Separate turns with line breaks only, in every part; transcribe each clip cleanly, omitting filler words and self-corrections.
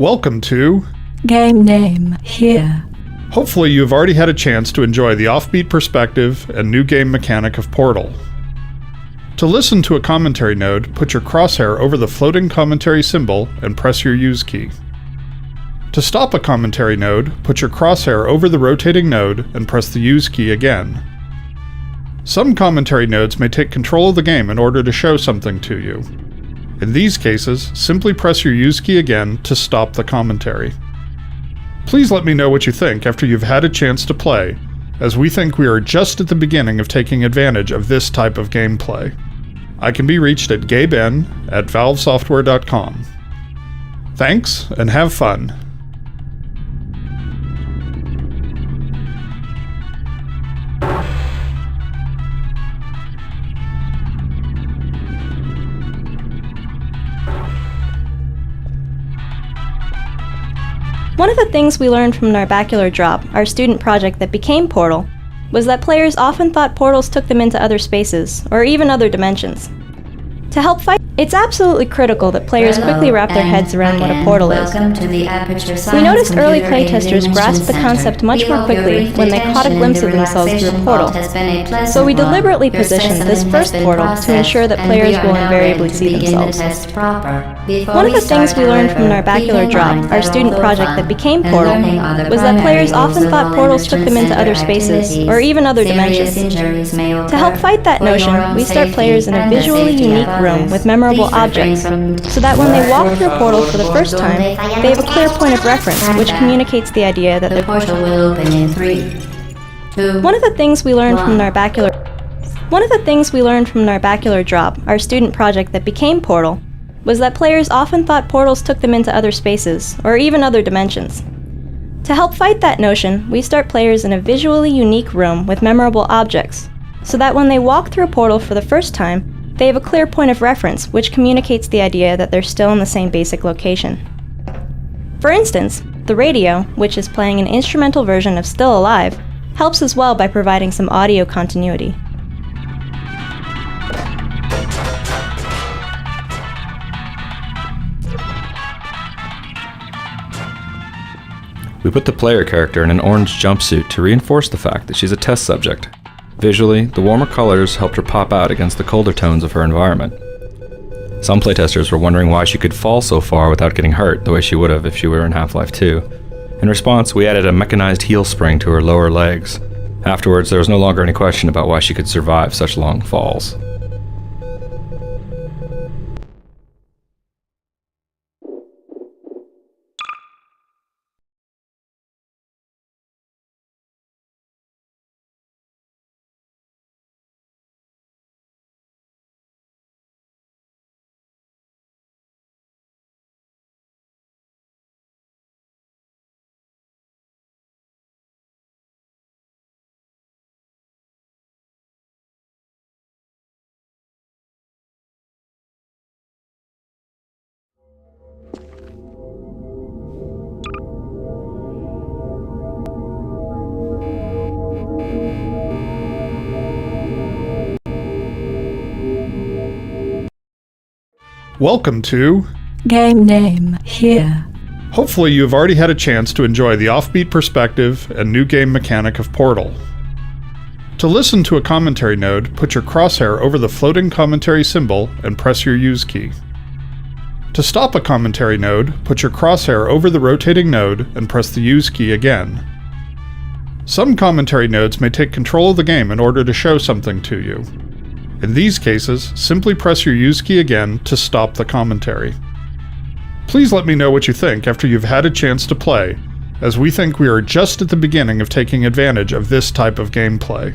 Welcome to
Game Name Here.
Hopefully you've already had a chance to enjoy the offbeat perspective and new game mechanic of Portal. To listen to a commentary node, put your crosshair over the floating commentary symbol and press your use key. To stop a commentary node, put your crosshair over the rotating node and press the use key again. Some commentary nodes may take control of the game in order to show something to you. In these cases, simply press your use key again to stop the commentary. Please let me know what you think after you've had a chance to play, as we think we are just at the beginning of taking advantage of this type of gameplay. I can be reached at gaben@valvesoftware.com. Thanks, and have fun.
One of the things we learned from Narbacular Drop, our student project that became Portal, was that players often thought portals took them into other spaces, or even other dimensions. To help fight, it's absolutely critical that players quickly wrap their heads around what a portal is. We noticed early playtesters grasped the concept much more quickly when they caught a glimpse of themselves through a portal. So we deliberately positioned this first portal to ensure that players will invariably see themselves. One of the things we learned from Narbacular Drop, our student project that became Portal, was that players often thought portals took them into other spaces, or even other dimensions. To help fight that notion, we start players in a visually unique room with memorable objects, so that when they walk through a portal for the first time, they have a clear point of reference which communicates the idea that the
portal will open in 3, 2,
One of the things we learned from Narbacular Drop, our student project that became Portal, was that players often thought portals took them into other spaces, or even other dimensions. To help fight that notion, we start players in a visually unique room with memorable objects, so that when they walk through a portal for the first time, they have a clear point of reference which communicates the idea that they're still in the same basic location. For instance, the radio, which is playing an instrumental version of Still Alive, helps as well by providing some audio continuity.
We put the player character in an orange jumpsuit to reinforce the fact that she's a test subject. Visually, the warmer colors helped her pop out against the colder tones of her environment. Some playtesters were wondering why she could fall so far without getting hurt the way she would have if she were in Half-Life 2. In response, we added a mechanized heel spring to her lower legs. Afterwards, there was no longer any question about why she could survive such long falls.
Welcome to
Game Name Here.
Hopefully you've already had a chance to enjoy the offbeat perspective and new game mechanic of Portal. To listen to a commentary node, put your crosshair over the floating commentary symbol and press your use key. To stop a commentary node, put your crosshair over the rotating node and press the use key again. Some commentary nodes may take control of the game in order to show something to you. In these cases, simply press your use key again to stop the commentary. Please let me know what you think after you've had a chance to play, as we think we are just at the beginning of taking advantage of this type of gameplay.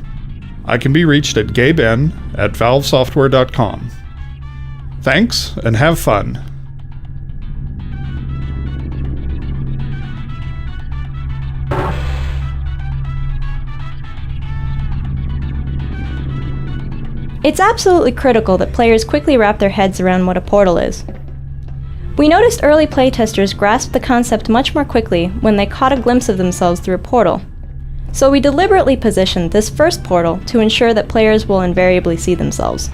I can be reached at gaben@valvesoftware.com. Thanks, and have fun.
It's absolutely critical that players quickly wrap their heads around what a portal is. We noticed early playtesters grasped the concept much more quickly when they caught a glimpse of themselves through a portal. So we deliberately positioned this first portal to ensure that players will invariably see themselves.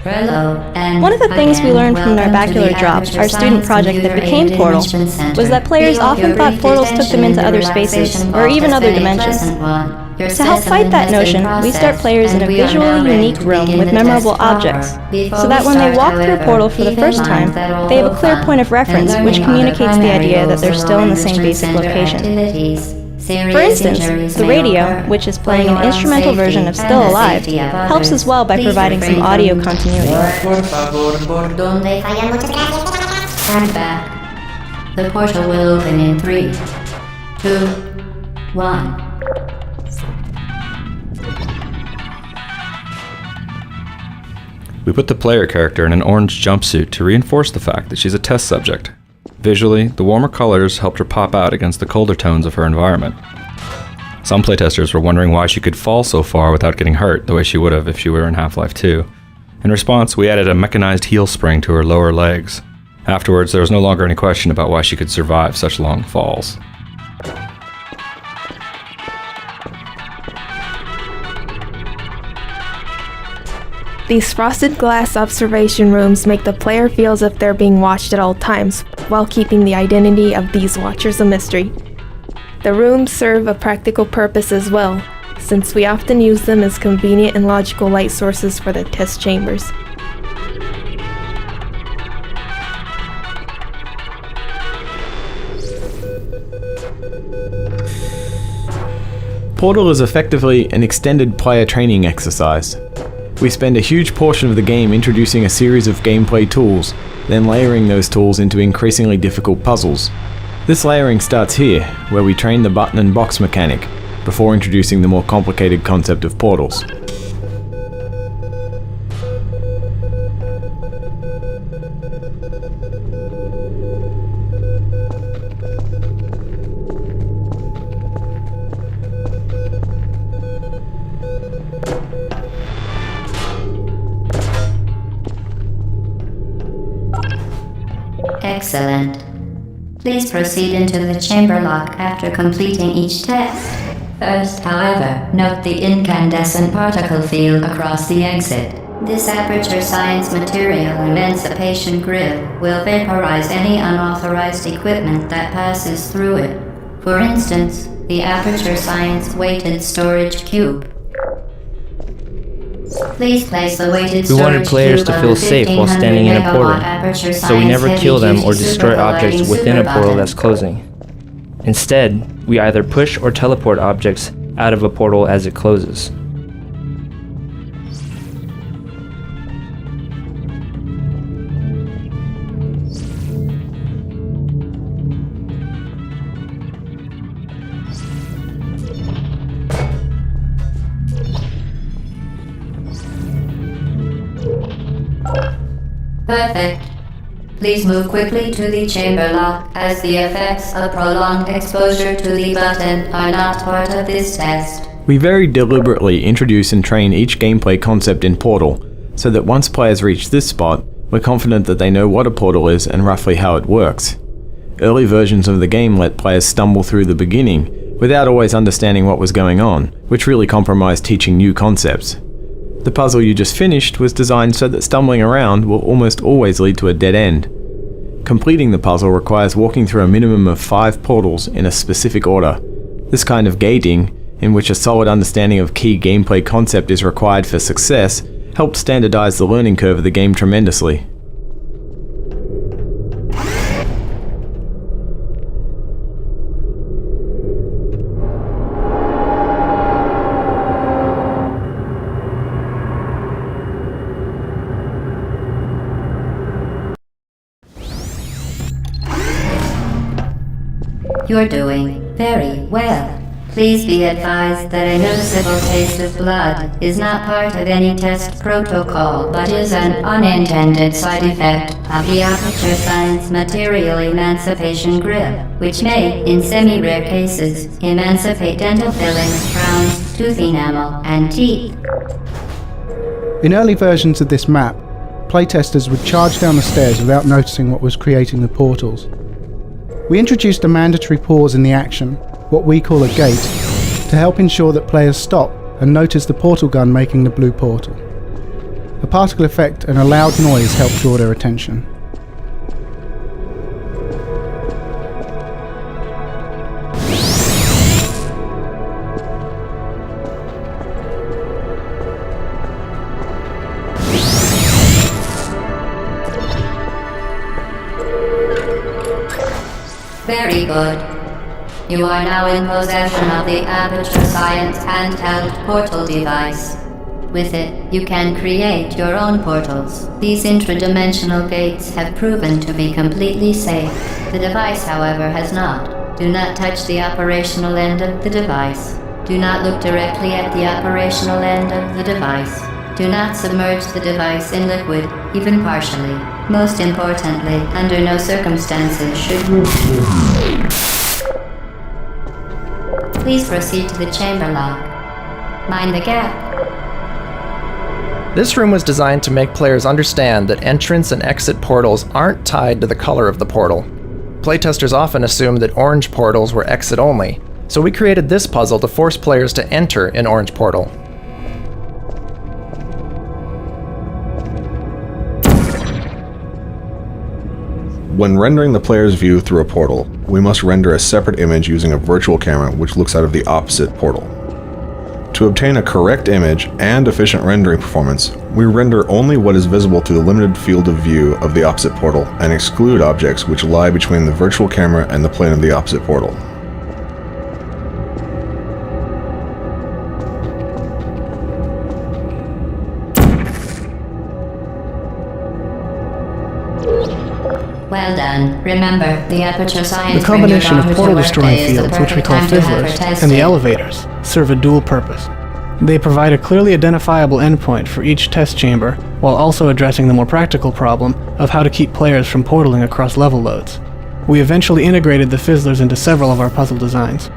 Hello, and
One of the things we learned from
welcome to
Narbacular
the
Drop,
Aperture
our student
Science
project that
Computer
became
Aided
Portal,
Enrichment Center.
was that players
We hope
often
your
thought
brief
portals took them
detention
into
in the
other spaces,
relaxation
or
vault
even
has
other
been a
dimensions.
pleasant one. Your
To help
system
fight that
has been
notion, we start
processed,
players in a
and we are now
visually
ready
unique
to
room
begin
with
the
memorable
test proper.
objects,
Before
so that
we
when they
start,
walk through
however,
Portal for the
keep in
first
mind
time,
that
they have a
although
clear
fun
point of reference
and
which
learning are
communicates the
primary
idea that
goals
they're
of
still
all
in the same
enrichment
basic
center
location.
activities, serious
For instance,
injuries
the
may
radio,
occur.
which is
For
playing
your
an
own
instrumental
safety
version of
and
Still
the
Alive,
safety of
helps
others,
as well by
please
providing some
refrain
audio
from-
continuity.
Por favor, ¿por dónde falla? Muchas gracias. Stand back. The portal will open in 3, 2, 1.
We put the player character in an orange jumpsuit to reinforce the fact that she's a test subject. Visually, the warmer colors helped her pop out against the colder tones of her environment. Some playtesters were wondering why she could fall so far without getting hurt the way she would have if she were in Half-Life 2. In response, we added a mechanized heel spring to her lower legs. Afterwards, there was no longer any question about why she could survive such long falls.
These frosted glass observation rooms make the player feel as if they're being watched at all times, while keeping the identity of these watchers a mystery. The rooms serve a practical purpose as well, since we often use them as convenient and logical light sources for the test chambers.
Portal is effectively an extended player training exercise. We spend a huge portion of the game introducing a series of gameplay tools, then layering those tools into increasingly difficult puzzles. This layering starts here, where we train the button and box mechanic, before introducing the more complicated concept of portals.
Excellent. Please proceed into the chamber lock after completing each test. First, however, note the incandescent particle field across the exit. This Aperture Science Material Emancipation Grid will vaporize any unauthorized equipment that passes through it. For instance, the Aperture Science Weighted Storage Cube. Please place the weighted
We wanted
storage
players
cube
to
on
feel
the
safe while
1500
standing in a
megawatt
portal,
Aperture
so we
Science
never kill them or
heavy-duty
destroy
super
objects
lighting
within a
super
portal
button.
that's closing. Instead, we either push or teleport objects out of a portal as it closes.
Perfect. Please move quickly to the chamber lock, as the effects of prolonged exposure to the button are not part of this test.
We very deliberately introduce and train each gameplay concept in Portal, so that once players reach this spot, we're confident that they know what a portal is and roughly how it works. Early versions of the game let players stumble through the beginning, without always understanding what was going on, which really compromised teaching new concepts. The puzzle you just finished was designed so that stumbling around will almost always lead to a dead end. Completing the puzzle requires walking through a minimum of 5 portals in a specific order. This kind of gating, in which a solid understanding of key gameplay concept is required for success, helped standardize the learning curve of the game tremendously.
You're doing very well. Please be advised that a noticeable taste of blood is not part of any test protocol, but is an unintended side effect of the Aperture Science Material Emancipation Grid, which may, in semi-rare cases, emancipate dental fillings, crowns, tooth enamel, and teeth.
In early versions of this map, playtesters would charge down the stairs without noticing what was creating the portals. We introduced a mandatory pause in the action, what we call a gate, to help ensure that players stop and notice the portal gun making the blue portal. A particle effect and a loud noise help draw their attention.
Very good. You are now in possession of the Aperture Science handheld portal device. With it, you can create your own portals. These intradimensional gates have proven to be completely safe. The device, however, has not. Do not touch the operational end of the device. Do not look directly at the operational end of the device. Do not submerge the device in liquid, even partially. Most importantly, under no circumstances should you... Please proceed to the chamber lock. Mind the gap.
This room was designed to make players understand that entrance and exit portals aren't tied to the color of the portal. Playtesters often assumed that orange portals were exit only, so we created this puzzle to force players to enter an orange portal.
When rendering the player's view through a portal, we must render a separate image using a virtual camera which looks out of the opposite portal. To obtain a correct image and efficient rendering performance, we render only what is visible through the limited field of view of the opposite portal and exclude objects which lie between the virtual camera and the plane of the opposite portal.
Well done. Remember, the Aperture Science...
The combination of portal-destroying fields, which we call fizzlers, and the elevators, serve a dual purpose. They provide a clearly identifiable endpoint for each test chamber, while also addressing the more practical problem of how to keep players from portaling across level loads. We eventually integrated the fizzlers into several of our puzzle designs.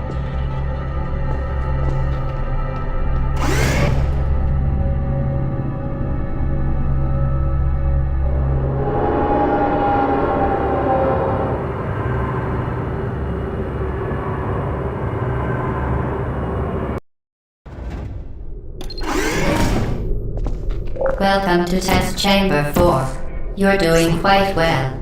Welcome to Test Chamber 4. You're doing quite well.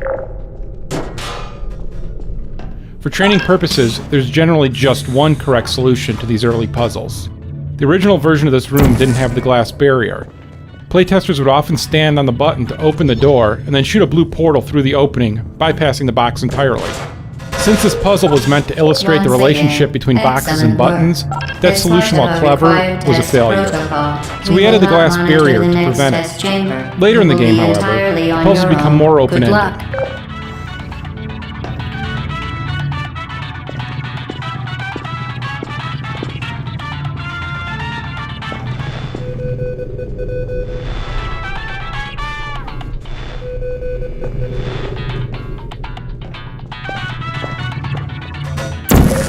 For training purposes, there's generally just one correct solution to these early puzzles. The original version of this room didn't have the glass barrier. Playtesters would often stand on the button to open the door and then shoot a blue portal through the opening, bypassing the box entirely. Since this puzzle was meant to illustrate the relationship between boxes and buttons, that solution, while clever, was a failure. So we added the glass barrier to prevent it. Later in the game, however, the puzzles become more open-ended.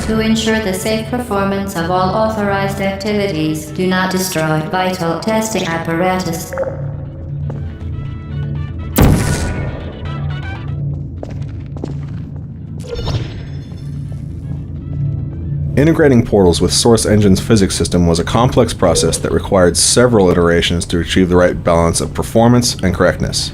To ensure the safe performance of all authorized activities, do not destroy vital testing apparatus.
Integrating portals with Source Engine's physics system was a complex process that required several iterations to achieve the right balance of performance and correctness.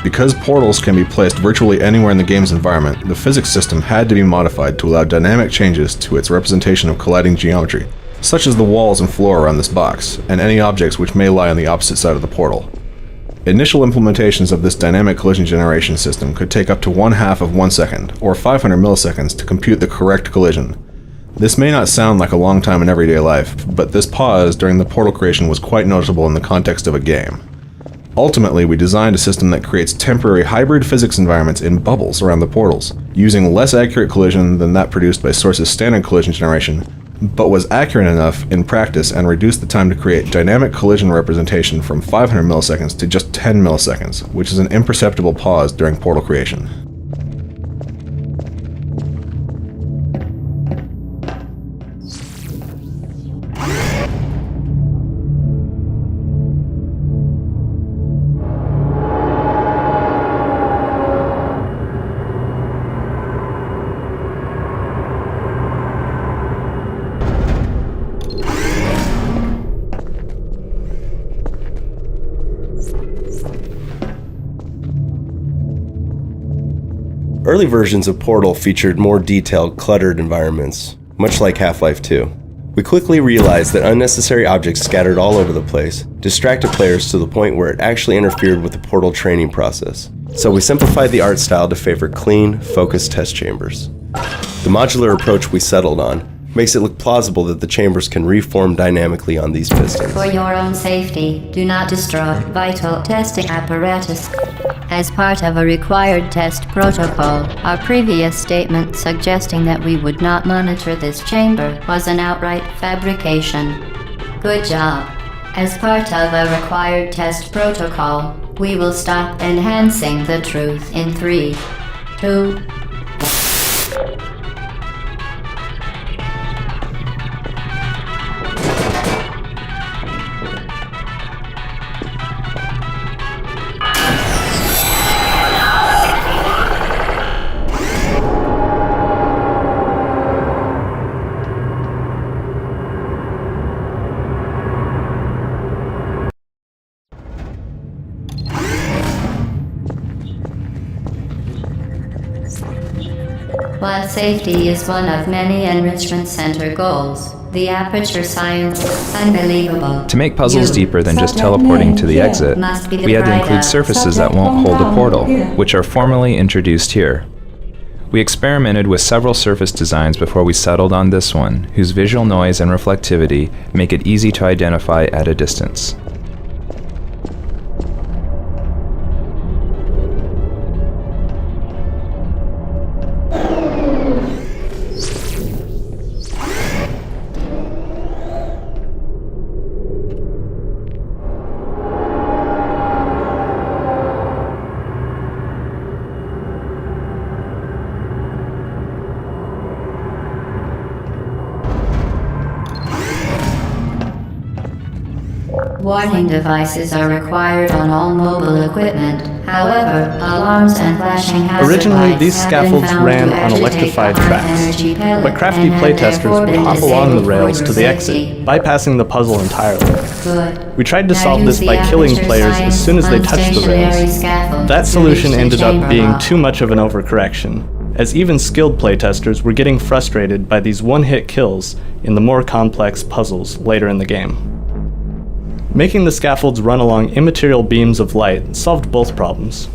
Because portals can be placed virtually anywhere in the game's environment, the physics system had to be modified to allow dynamic changes to its representation of colliding geometry, such as the walls and floor around this box, and any objects which may lie on the opposite side of the portal. Initial implementations of this dynamic collision generation system could take up to 1/2 of 1 second, or 500 milliseconds, to compute the correct collision. This may not sound like a long time in everyday life, but this pause during the portal creation was quite noticeable in the context of a game. Ultimately, we designed a system that creates temporary hybrid physics environments in bubbles around the portals, using less accurate collision than that produced by Source's standard collision generation, but was accurate enough in practice and reduced the time to create dynamic collision representation from 500 milliseconds to just 10 milliseconds, which is an imperceptible pause during portal creation.
Early versions of Portal featured more detailed, cluttered environments, much like Half-Life 2. We quickly realized that unnecessary objects scattered all over the place distracted players to the point where it actually interfered with the Portal training process. So we simplified the art style to favor clean, focused test chambers. The modular approach we settled on makes it look plausible that the chambers can reform dynamically on these pistons.
For your own safety, do not destroy vital testing apparatus. As part of a required test protocol, our previous statement suggesting that we would not monitor this chamber was an outright fabrication. Good job. As part of a required test protocol, we will stop enhancing the truth in 3, 2, While safety is one of many Enrichment Center goals, the Aperture Science is unbelievable.
To make puzzles deeper than just teleporting to the exit, we had to include surfaces that won't hold a portal, which are formally introduced here. We experimented with several surface designs before we settled on this one, whose visual noise and reflectivity make it easy to identify at a distance.
Warning devices are required on all mobile equipment. However, alarms and flashing hazard
Originally,
lights
these
have been
scaffolds
found
ran
to
on
agitate
electrified
the high
tracks,
energy pellet
but crafty
and have
playtesters
therefore
would
been
hop along the
disabled
rails
for
to the
your
exit,
safety.
bypassing the puzzle entirely.
Good.
We tried to
Now
solve
use
this
the
by killing
Aperture
players as
Science
soon as they touched the
unstationary
rails.
scaffold
That
to
solution
reach the
ended up
chamber
being
lock.
too much of an overcorrection, as even skilled playtesters were getting frustrated by these one-hit kills in the more complex puzzles later in the game. Making the scaffolds run along immaterial beams of light solved both problems.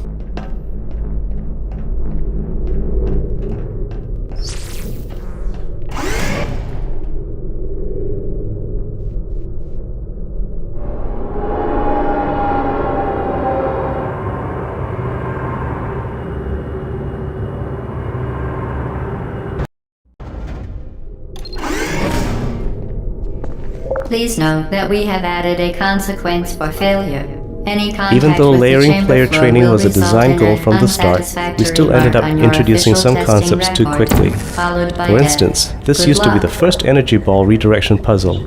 Please note that we have added a consequence for failure. Any contact
Even though
with the
layering
chamber
player
flow
training
will
was a
result
design
in
goal
an
from the start, we
unsatisfactory
still ended up
mark on your
introducing
official
some
testing
concepts too
record,
quickly.
followed by
For
death.
instance, this
Good
used to be
luck.
the first energy ball redirection puzzle.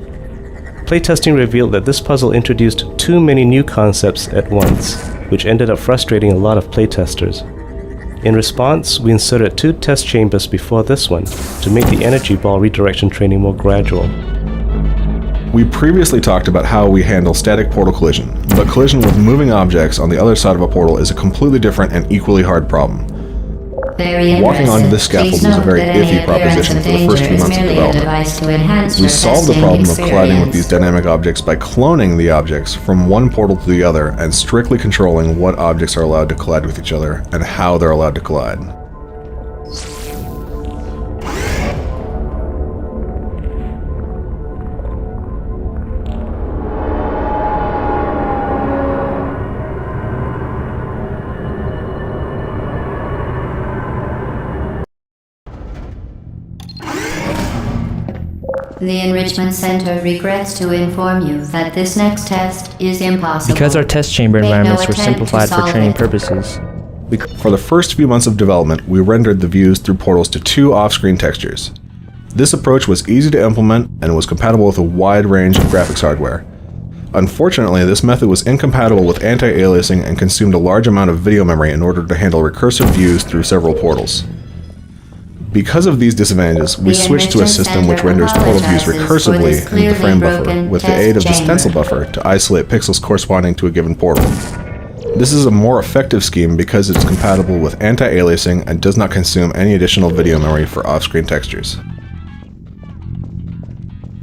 Playtesting revealed that this puzzle introduced too many new concepts at once, which ended up frustrating a lot of playtesters. In response, we inserted 2 test chambers before this one to make the energy ball redirection training more gradual.
We previously talked about how we handle static portal collision, but collision with moving objects on the other side of a portal is a completely different and equally hard problem. Walking onto this scaffold was a very iffy proposition for the first few months of development. We solved the problem of colliding with these dynamic objects by cloning the objects from one portal to the other and strictly controlling what objects are allowed to collide with each other and how they're allowed to collide.
The Enrichment Center regrets to inform you that this next test is impossible.
Because our test chamber
Make no
environments were
attempt to
simplified for
solve
training
it.
purposes.
For the first few months of development, we rendered the views through portals to 2 off-screen textures. This approach was easy to implement and was compatible with a wide range of graphics hardware. Unfortunately, this method was incompatible with anti-aliasing and consumed a large amount of video memory in order to handle recursive views through several portals. Because of these disadvantages, we switched to a system which renders portal views recursively in the frame buffer with the aid of the stencil buffer to isolate pixels corresponding to a given portal. This is a more effective scheme because it's compatible with anti-aliasing and does not consume any additional video memory for off-screen textures.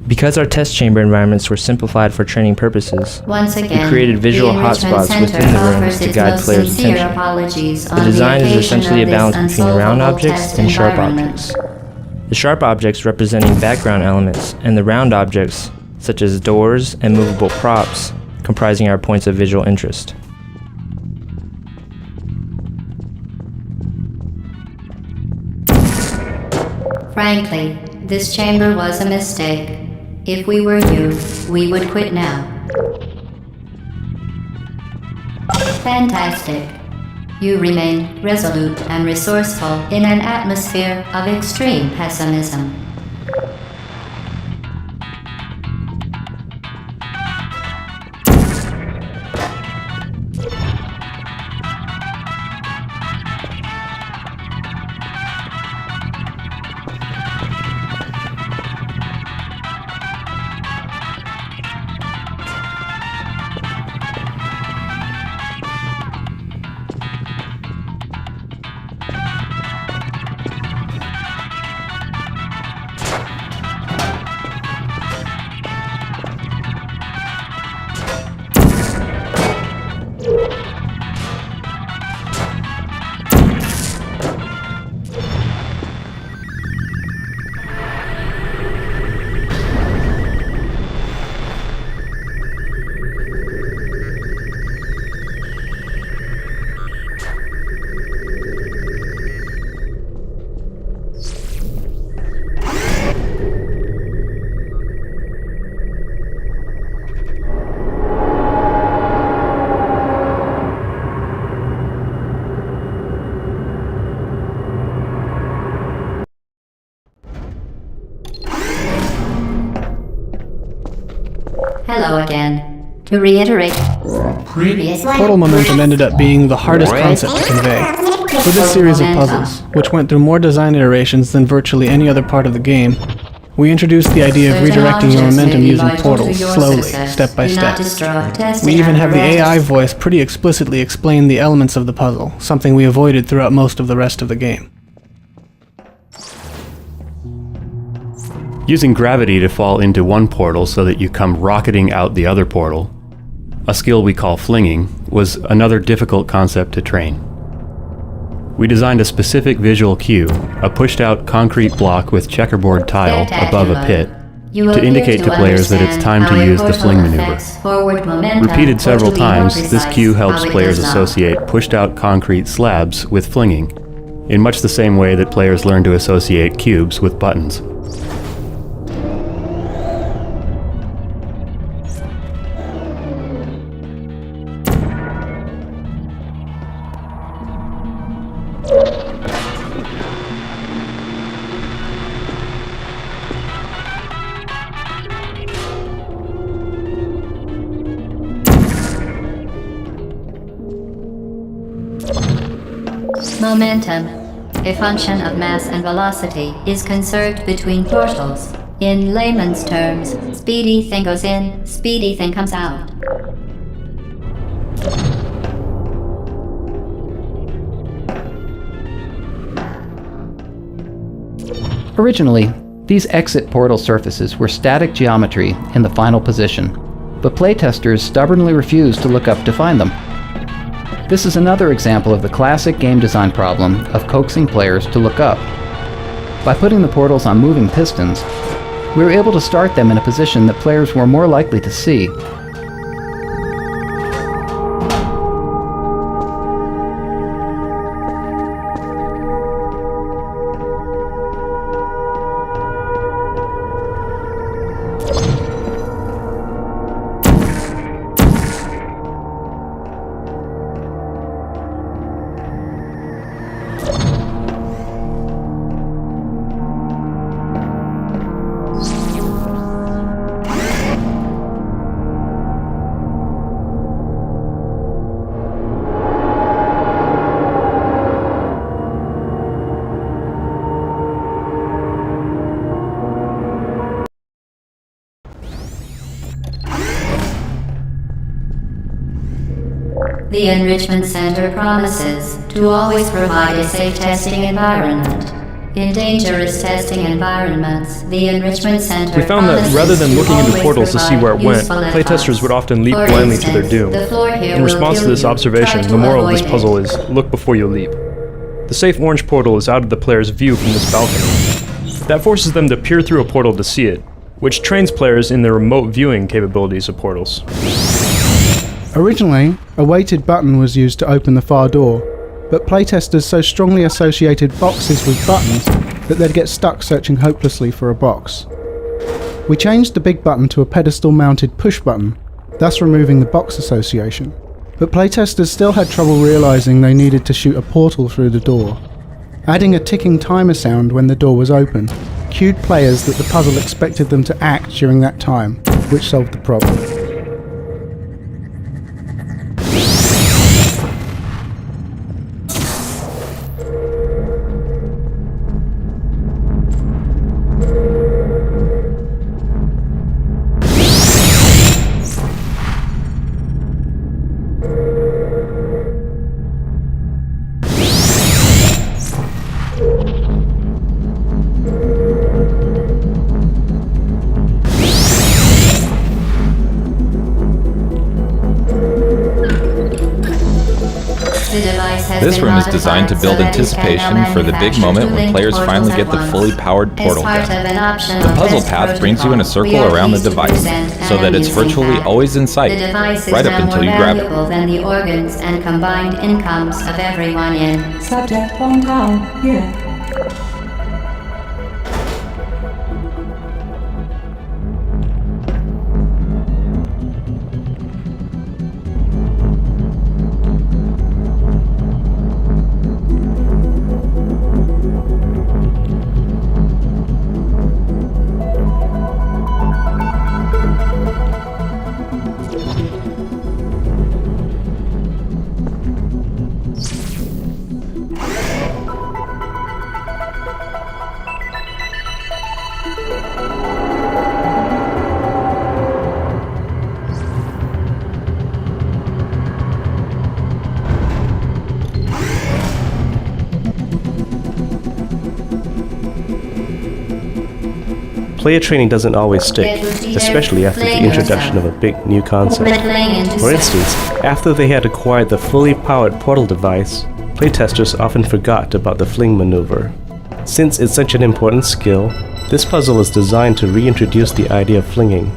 Because our test chamber environments were simplified for training purposes,
Once again,
we created visual
the Enrichment
hotspots
Center
within the rooms
offers
to
its
guide
most
players'
sincere
attention.
apologies
The
on
design is
occasion
essentially a
of
balance
this
between the round
unsolvable
objects
test
and sharp
environment.
objects. The sharp objects representing background elements, and the round objects, such as doors and movable props, comprising our points of visual interest.
Frankly, this chamber was a mistake. If we were you, we would quit now. Fantastic. You remain resolute and resourceful in an atmosphere of extreme pessimism. Hello again. To reiterate previous
Portal momentum ended up being the hardest concept to convey. For this series of puzzles, which went through more design iterations than virtually any other part of the game, we introduced the idea of redirecting your momentum using portals slowly, step by step. We even have the AI voice pretty explicitly explain the elements of the puzzle, something we avoided throughout most of the rest of the game.
Using gravity to fall into one portal so that you come rocketing out the other portal, a skill we call flinging, was another difficult concept to train. We designed a specific visual cue, a pushed-out concrete block with checkerboard tile above a pit, to indicate to players that it's time to use the fling maneuver. Repeated several times, this cue helps players associate pushed-out concrete slabs with flinging, in much the same way that players learn to associate cubes with buttons.
Momentum, a function of mass and velocity, is conserved between portals. In layman's terms, speedy thing goes in, speedy thing comes out.
Originally, these exit portal surfaces were static geometry in the final position, but playtesters stubbornly refused to look up to find them. This is another example of the classic game design problem of coaxing players to look up. By putting the portals on moving pistons, we were able to start them in a position that players were more likely to see.
The Enrichment Center promises to always provide a safe testing environment. In dangerous testing environments, the Enrichment Center
We found that rather than looking into portals to see where it went, playtesters would often leap blindly to their doom. In response to this observation, the moral of this puzzle is, look before you leap. The safe orange portal is out of the player's view from this balcony. That forces them to peer through a portal to see it, which trains players in their remote viewing capabilities of portals.
Originally, a weighted button was used to open the far door, but playtesters so strongly associated boxes with buttons that they'd get stuck searching hopelessly for a box. We changed the big button to a pedestal-mounted push button, thus removing the box association, but playtesters still had trouble realising they needed to shoot a portal through the door. Adding a ticking timer sound when the door was open cued players that the puzzle expected them to act during that time, which solved the problem.
This room is designed to build anticipation for the big moment when players finally get the fully powered portal gun. The puzzle path brings you in a circle around the device, so that it's virtually always in sight, right up until you grab it.
Than the organs and combined incomes of everyone in.
Subject hometown, here.
Player training doesn't always stick, especially after the introduction of a big new concept. For instance, after they had acquired the fully powered portal device, playtesters often forgot about the fling maneuver. Since it's such an important skill, this puzzle is designed to reintroduce the idea of flinging.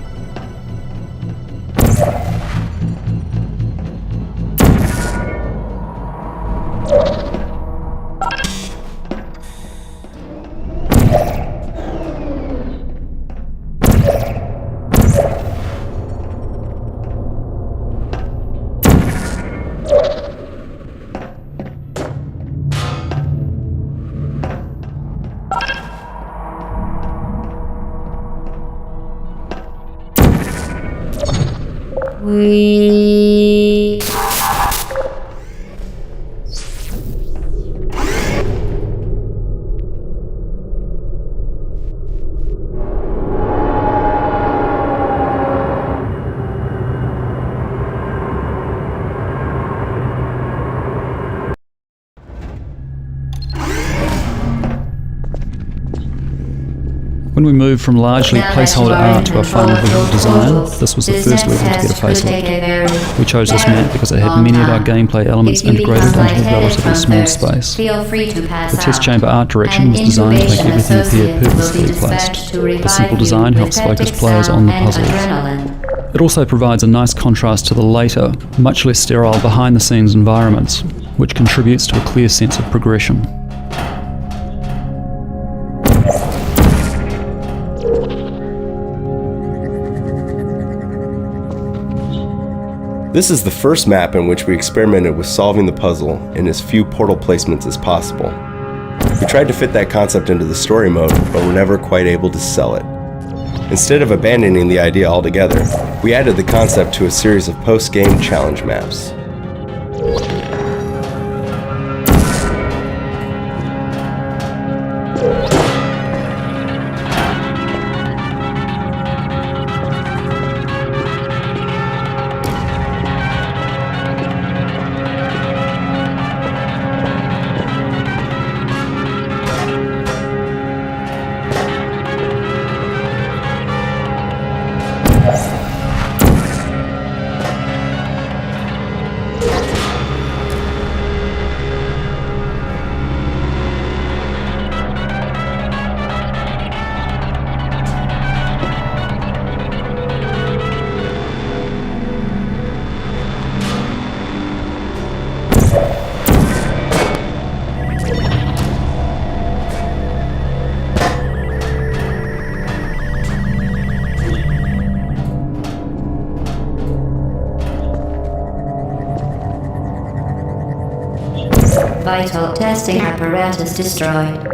When we moved from largely placeholder art to a final visual design, this was the first level to get a facelift. We chose this map because it had many of our gameplay elements integrated into a relatively small space. The test chamber art direction was designed to make everything appear purposefully placed. The simple design helps focus players on the puzzles. It also provides a nice contrast to the later, much less sterile behind-the-scenes environments, which contributes to a clear sense of progression.
This is the first map in which we experimented with solving the puzzle in as few portal placements as possible. We tried to fit that concept into the story mode, but were never quite able to sell it. Instead of abandoning the idea altogether, we added the concept to a series of post-game challenge maps.
Vital testing apparatus destroyed.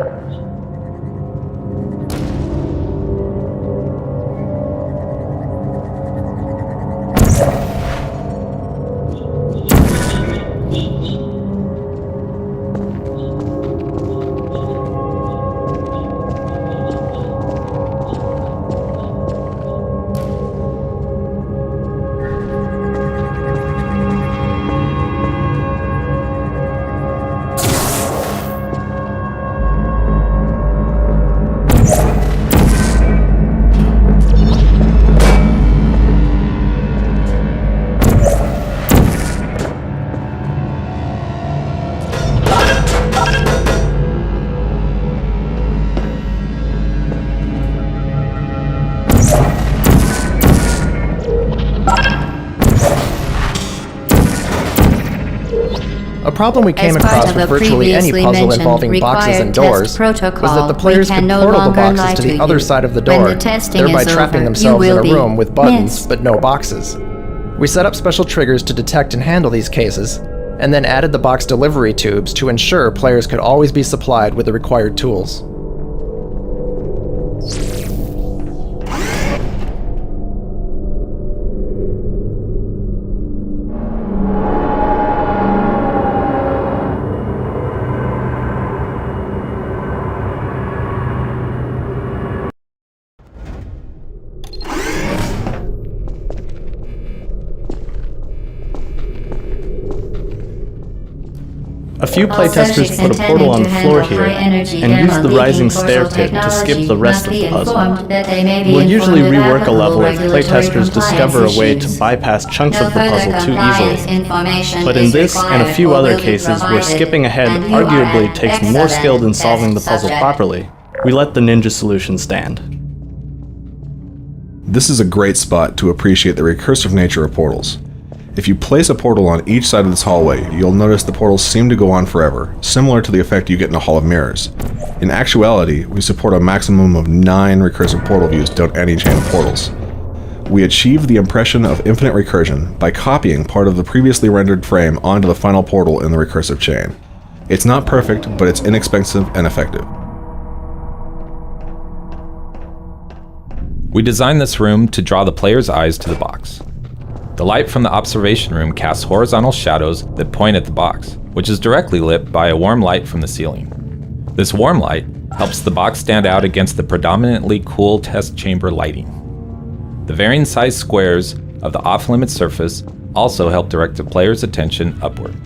A problem we came across with virtually any puzzle involving boxes and doors was that the players could portal the boxes to the other side of the door, thereby trapping themselves in a room with buttons but no boxes. We set up special triggers to detect and handle these cases, and then added the box delivery tubes to ensure players could always be supplied with the required tools.
A few playtesters put a portal on the floor here and use the rising stair pit to skip the rest of the puzzle. We'll usually rework a level if playtesters discover a way to bypass chunks of the puzzle too easily. But in this and a few other cases where skipping ahead arguably takes more skill than solving the puzzle properly, we let the ninja solution stand.
This is a great spot to appreciate the recursive nature of portals. If you place a portal on each side of this hallway, you'll notice the portals seem to go on forever, similar to the effect you get in a Hall of Mirrors. In actuality, we support a maximum of 9 recursive portal views down any chain of portals. We achieve the impression of infinite recursion by copying part of the previously rendered frame onto the final portal in the recursive chain. It's not perfect, but it's inexpensive and effective.
We designed this room to draw the player's eyes to the box. The light from the observation room casts horizontal shadows that point at the box, which is directly lit by a warm light from the ceiling. This warm light helps the box stand out against the predominantly cool test chamber lighting. The varying size squares of the off-limit surface also help direct the player's attention upward.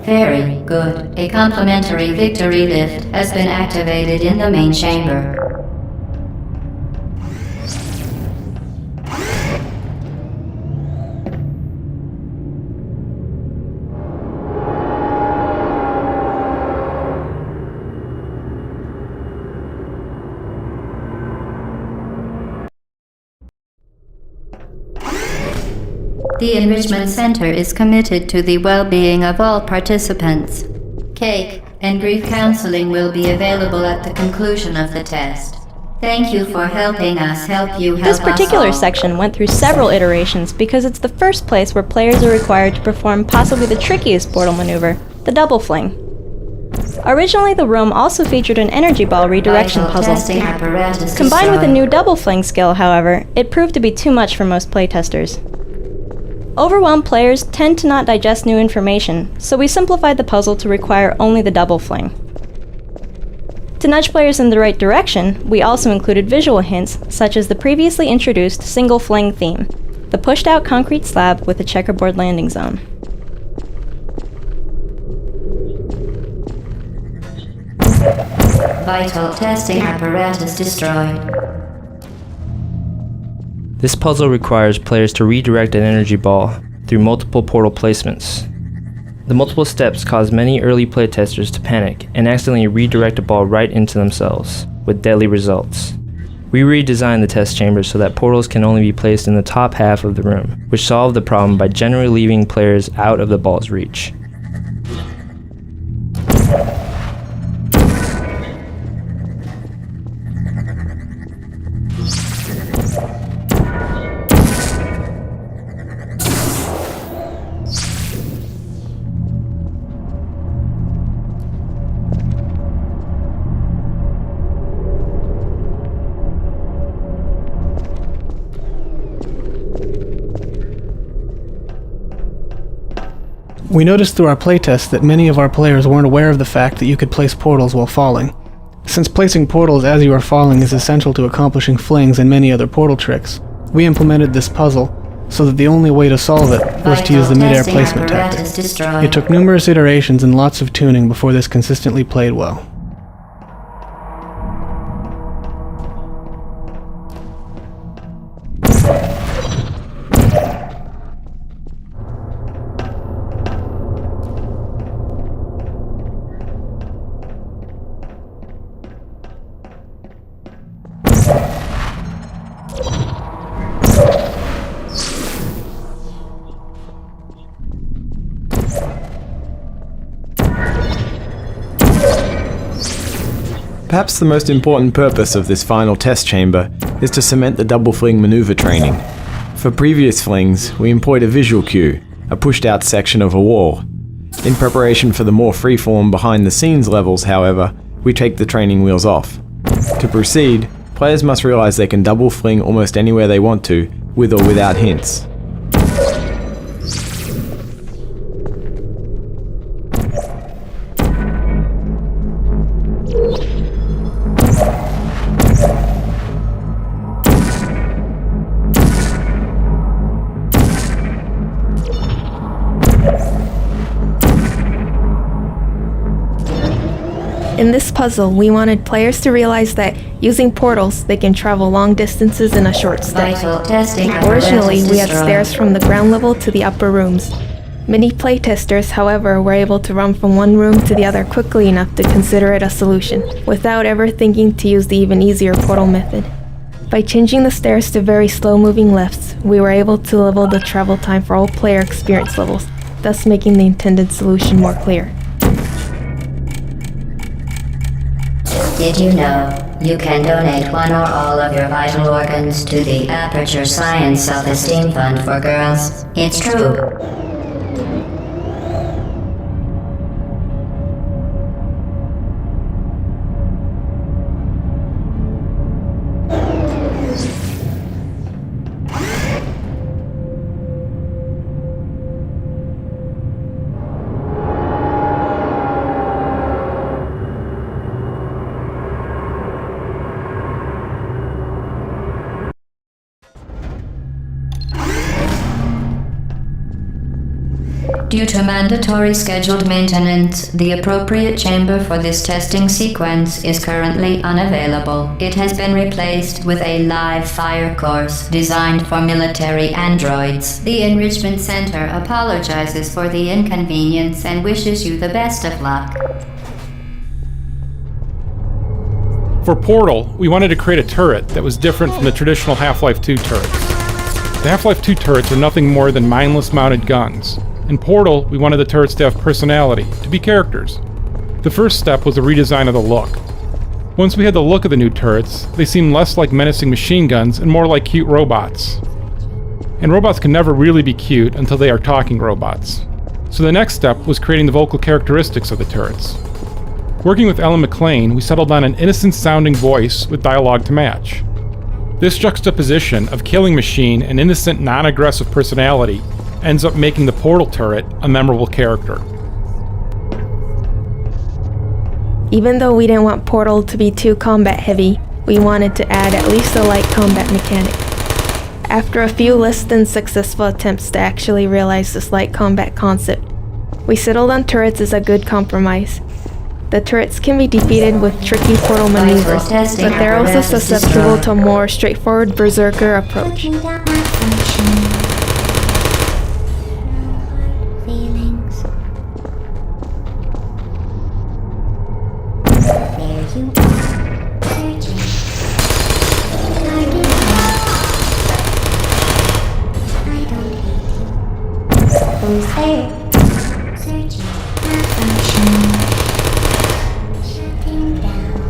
Very good. A complimentary victory lift has been activated in the main chamber. The Enrichment Center is committed to the well-being of all participants. Cake and grief counseling will be available at the conclusion of the test. Thank you for helping us help you help us all.
This particular section went through several iterations because it's the first place where players are required to perform possibly the trickiest portal maneuver, the double fling. Originally, the room also featured an energy ball redirection puzzle. Combined with a new double fling skill, however, it proved to be too much for most playtesters. Overwhelmed players tend to not digest new information, so we simplified the puzzle to require only the double fling. To nudge players in the right direction, we also included visual hints, such as the previously introduced single fling theme, the pushed-out concrete slab with a checkerboard landing zone.
Vital testing apparatus destroyed.
This puzzle requires players to redirect an energy ball through multiple portal placements. The multiple steps caused many early playtesters to panic and accidentally redirect a ball right into themselves, with deadly results. We redesigned the test chambers so that portals can only be placed in the top half of the room, which solved the problem by generally leaving players out of the ball's reach.
We noticed through our playtests that many of our players weren't aware of the fact that you could place portals while falling. Since placing portals as you are falling is essential to accomplishing flings and many other portal tricks, we implemented this puzzle so that the only way to solve it was to use the mid-air placement tactic. It took numerous iterations and lots of tuning before this consistently played well.
Perhaps the most important purpose of this final test chamber is to cement the double fling maneuver training. For previous flings, we employed a visual cue, a pushed out section of a wall. In preparation for the more freeform behind the scenes levels, however, we take the training wheels off. To proceed, players must realize they can double fling almost anywhere they want to, with or without hints.
In this puzzle, we wanted players to realize that using portals, they can travel long distances in a short step. Originally, we had stairs from the ground level to the upper rooms. Many playtesters, however, were able to run from one room to the other quickly enough to consider it a solution, without ever thinking to use the even easier portal method. By changing the stairs to very slow-moving lifts, we were able to level the travel time for all player experience levels, thus making the intended solution more clear.
Did you know you can donate one or all of your vital organs to the Aperture Science Self-Esteem Fund for Girls? It's true. Due to mandatory scheduled maintenance, the appropriate chamber for this testing sequence is currently unavailable. It has been replaced with a live fire course designed for military androids. The Enrichment Center apologizes for the inconvenience and wishes you the best of luck.
For Portal, we wanted to create a turret that was different from the traditional Half-Life 2 turrets. The Half-Life 2 turrets are nothing more than mindless mounted guns. In Portal, we wanted the turrets to have personality, to be characters. The first step was a redesign of the look. Once we had the look of the new turrets, they seemed less like menacing machine guns and more like cute robots. And robots can never really be cute until they are talking robots. So the next step was creating the vocal characteristics of the turrets. Working with Ellen McLean, we settled on an innocent-sounding voice with dialogue to match. This juxtaposition of killing machine and innocent, non-aggressive personality ends up making the Portal turret a memorable character.
Even though we didn't want Portal to be too combat heavy, we wanted to add at least a light combat mechanic. After a few less than successful attempts to actually realize this light combat concept, we settled on turrets as a good compromise. The turrets can be defeated with tricky portal maneuvers, but they're also susceptible to a more straightforward berserker approach.
Who's there? Searching. Malfunction. Shutting down.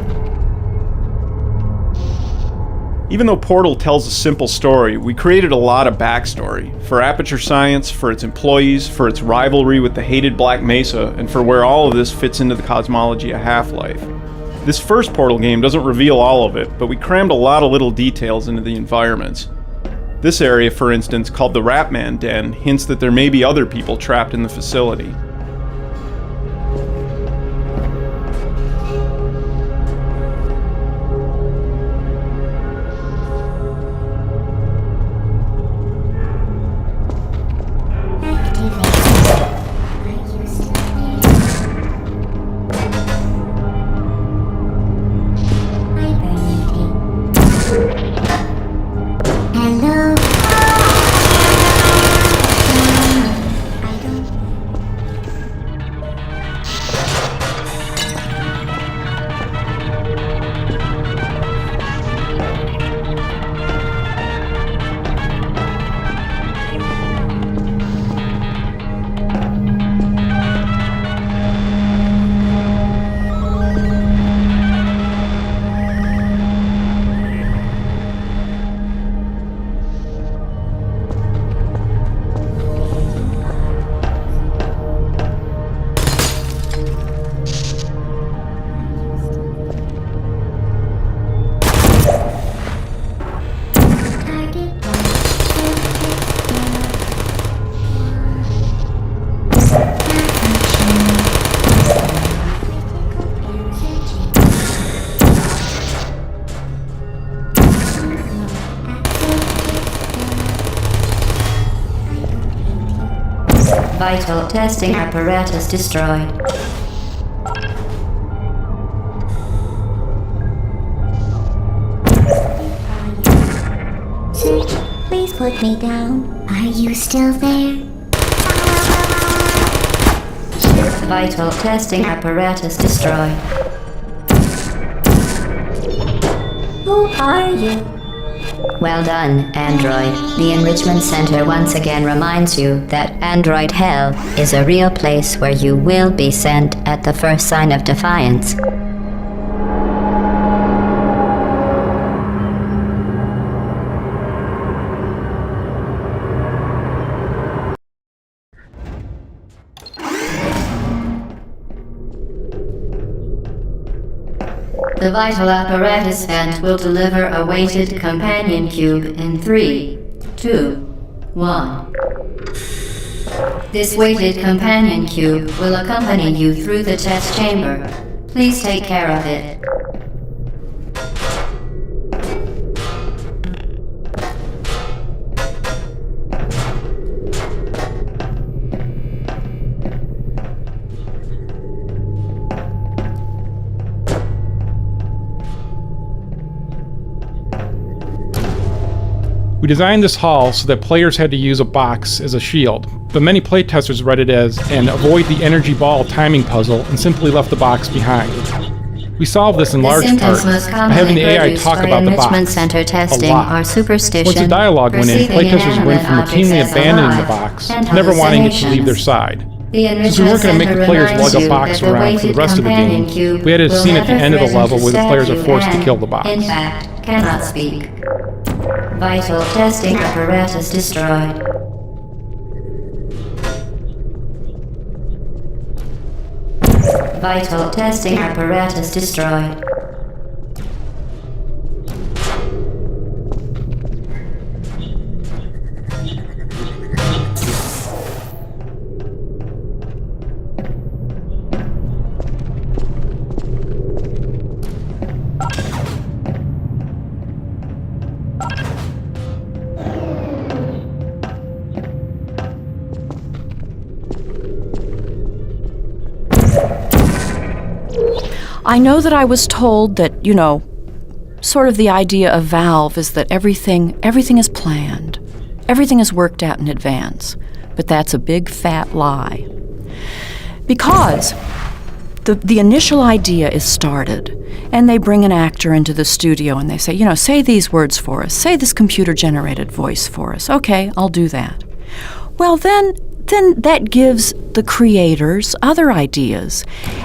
Even though Portal tells a simple story, we created a lot of backstory for Aperture Science, for its employees, for its rivalry with the hated Black Mesa, and for where all of this fits into the cosmology of Half-Life. This first Portal game doesn't reveal all of it, but we crammed a lot of little details into the environments. This area, for instance, called the Ratman Den, hints that there may be other people trapped in the facility.
Vital testing apparatus destroyed. Search, please put me down. Are you still there? Vital testing apparatus destroyed. Who are you? Well done, Android. The Enrichment Center once again reminds you that Android Hell is a real place where you will be sent at the first sign of defiance. The vital apparatus vent will deliver a weighted companion cube in 3, 2, 1. This weighted companion cube will accompany you through the test chamber. Please take care of it.
We designed this hall so that players had to use a box as a shield, but many playtesters read it as an avoid the energy ball timing puzzle and simply left the box behind. We solved this in large part by having the AI talk about the box
Center testing
a lot.
are superstition,
Once the dialogue went in, playtesters went from routinely abandoning the box to never wanting it to leave their side. Since we weren't going to make the players lug a box around for the rest of the game, we had a scene at the end of the level where the players are forced to kill the box.
In fact, cannot speak. Vital testing apparatus destroyed. Vital testing apparatus destroyed.
I know that I was told that, sort of the idea of Valve is that everything is planned. Everything is worked out in advance. But that's a big fat lie. Because the initial idea is started, and they bring an actor into the studio and they say, say these words for us. Say this computer-generated voice for us. Okay, I'll do that. Well, then then that gives the creators other ideas.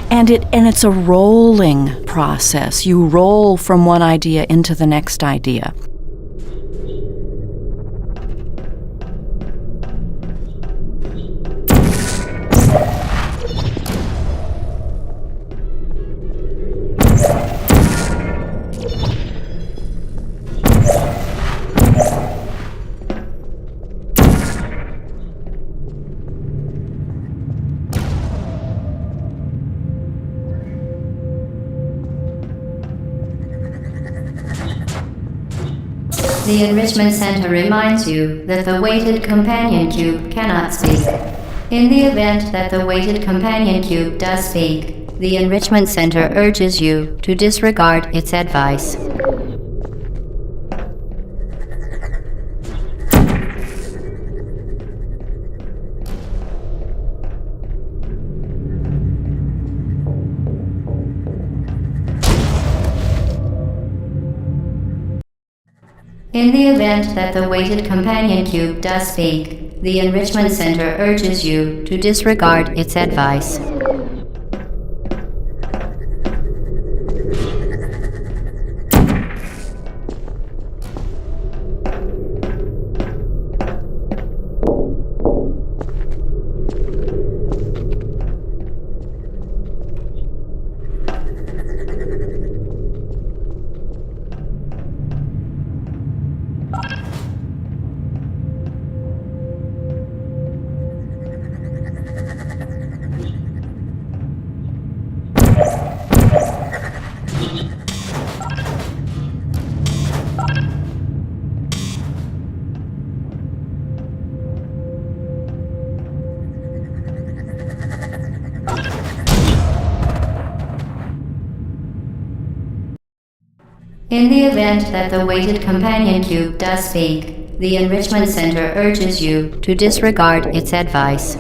And it's a rolling process. You roll from one idea into the next idea.
The Enrichment Center reminds you that the weighted companion cube cannot speak. In the event that the weighted companion cube does speak, the Enrichment Center urges you to disregard its advice. In the event that the weighted companion cube does speak, the Enrichment Center urges you to disregard its advice. In the event that the weighted companion cube does speak, the Enrichment Center urges you to disregard its advice.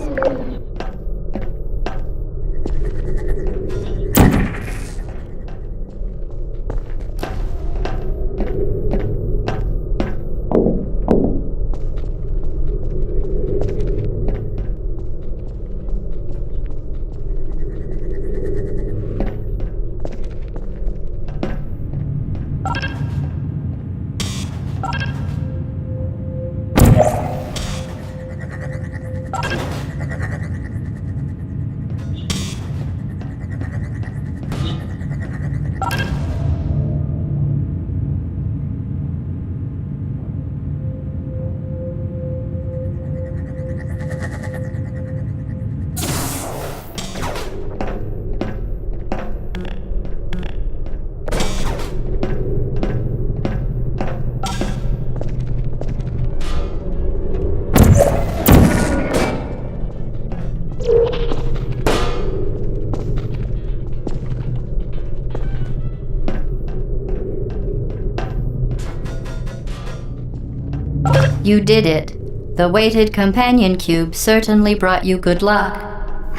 You did it. The weighted companion cube certainly brought you good luck.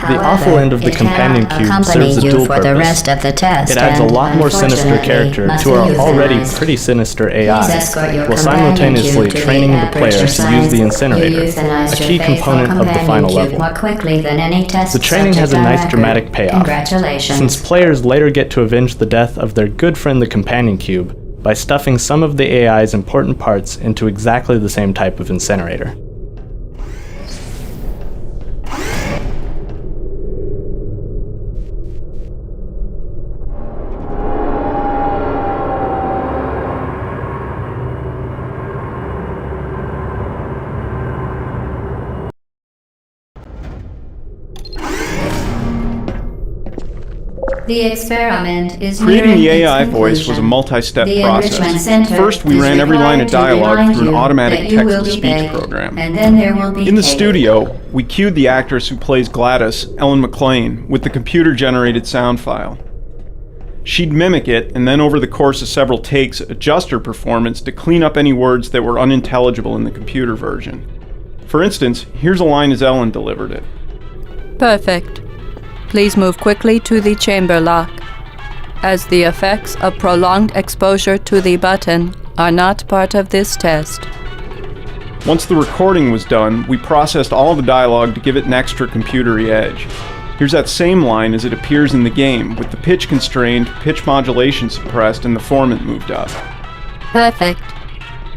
The awful end of the companion cube serves a dual
for
purpose.
the rest of the test,
It adds a lot more sinister character to our already pretty sinister AI, while simultaneously training the player to use the incinerator, a key component of the final level. The training has a nice dramatic payoff, since players later get to avenge the death of their good friend the companion cube by stuffing some of the AI's important parts into exactly the same type of incinerator.
The experiment is
Creating the
nearing its
AI voice was a
conclusion.
multi-step
The
process.
Enrichment Center
First, we
is
ran every line of
required to
dialogue
remind
through an
you
automatic
that you will
text-to-speech
be paid,
program.
and then there will be
In the
paid.
studio, we cued the actress who plays GLaDOS, Ellen McLean, with the computer-generated sound file. She'd mimic it, and then over the course of several takes, adjust her performance to clean up any words that were unintelligible in the computer version. For instance, here's a line as Ellen delivered it.
Perfect. Please move quickly to the chamber lock, as the effects of prolonged exposure to the button are not part of this test.
Once the recording was done, we processed all the dialogue to give it an extra computery edge. Here's that same line as it appears in the game, with the pitch constrained, pitch modulation suppressed, and the formant moved up.
Perfect.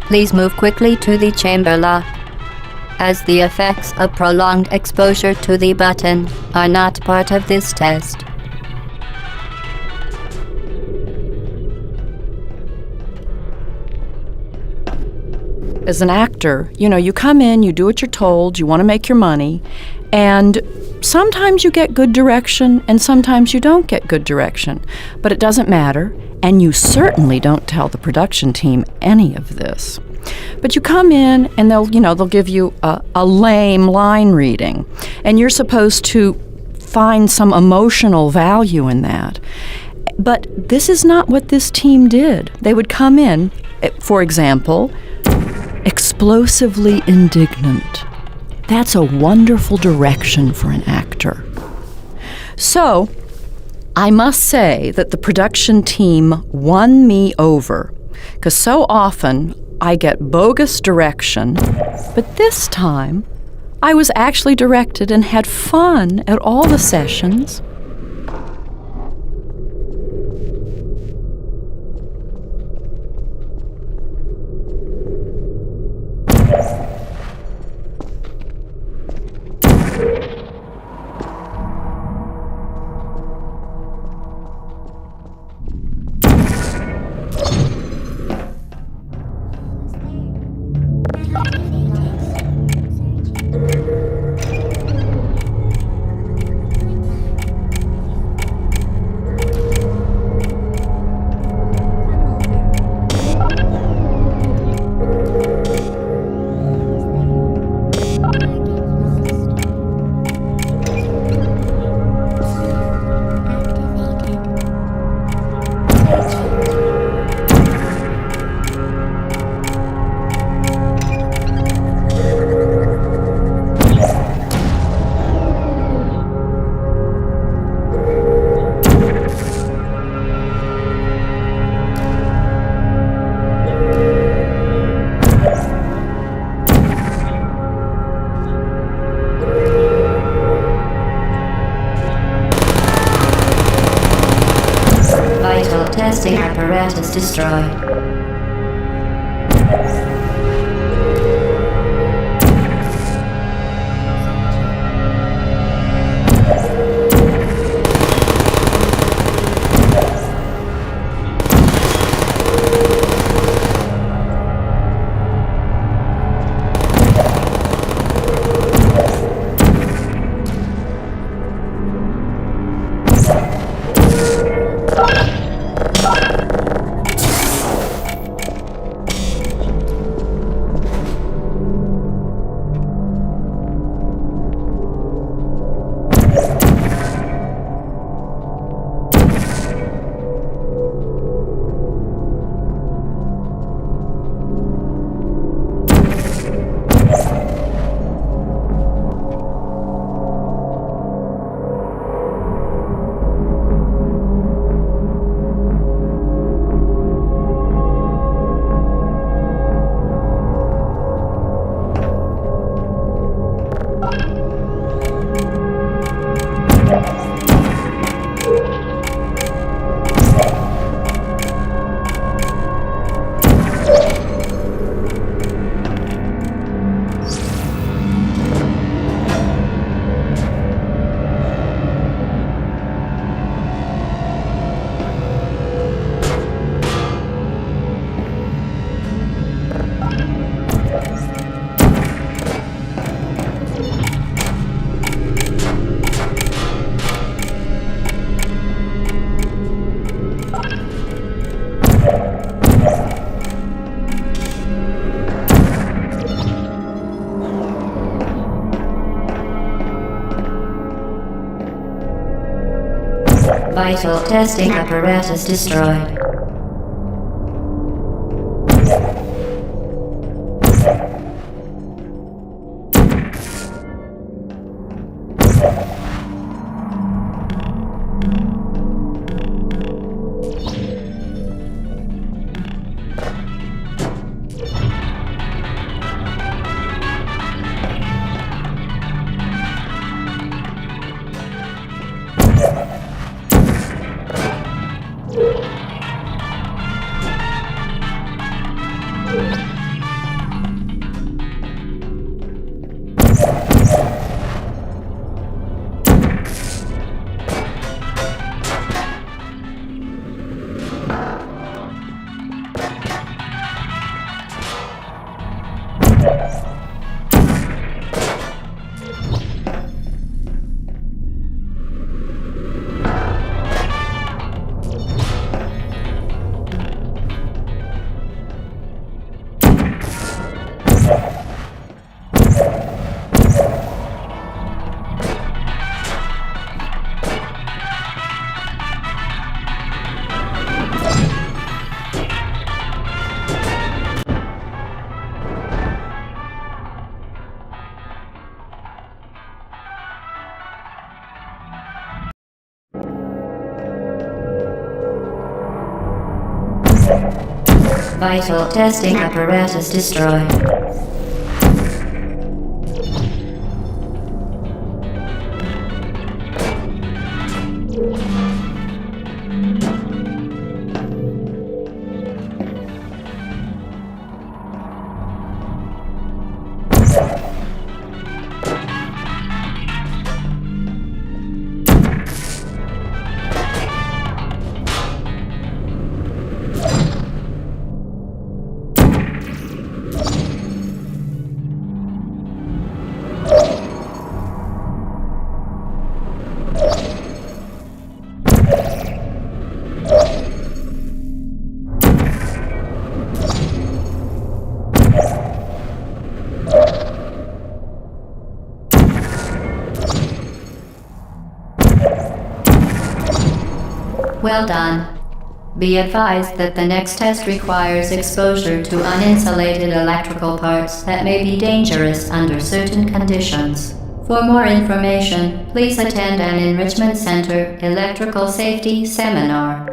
Please move quickly to the chamber lock, as the effects of prolonged exposure to the button are not part of this test.
As an actor, you come in, you do what you're told, you want to make your money, and sometimes you get good direction and sometimes you don't get good direction. But it doesn't matter, and you certainly don't tell the production team any of this. But you come in and they'll give you a lame line reading, and you're supposed to find some emotional value in that. But this is not what this team did. They would come in, for example, explosively indignant. That's a wonderful direction for an actor. So, I must say that the production team won me over, because so often I get bogus direction, but this time I was actually directed and had fun at all the sessions.
Testing apparatus destroyed. Vital testing apparatus destroyed. Vital testing apparatus destroyed. Well done. Be advised that the next test requires exposure to uninsulated electrical parts that may be dangerous under certain conditions. For more information, please attend an Enrichment Center Electrical Safety Seminar.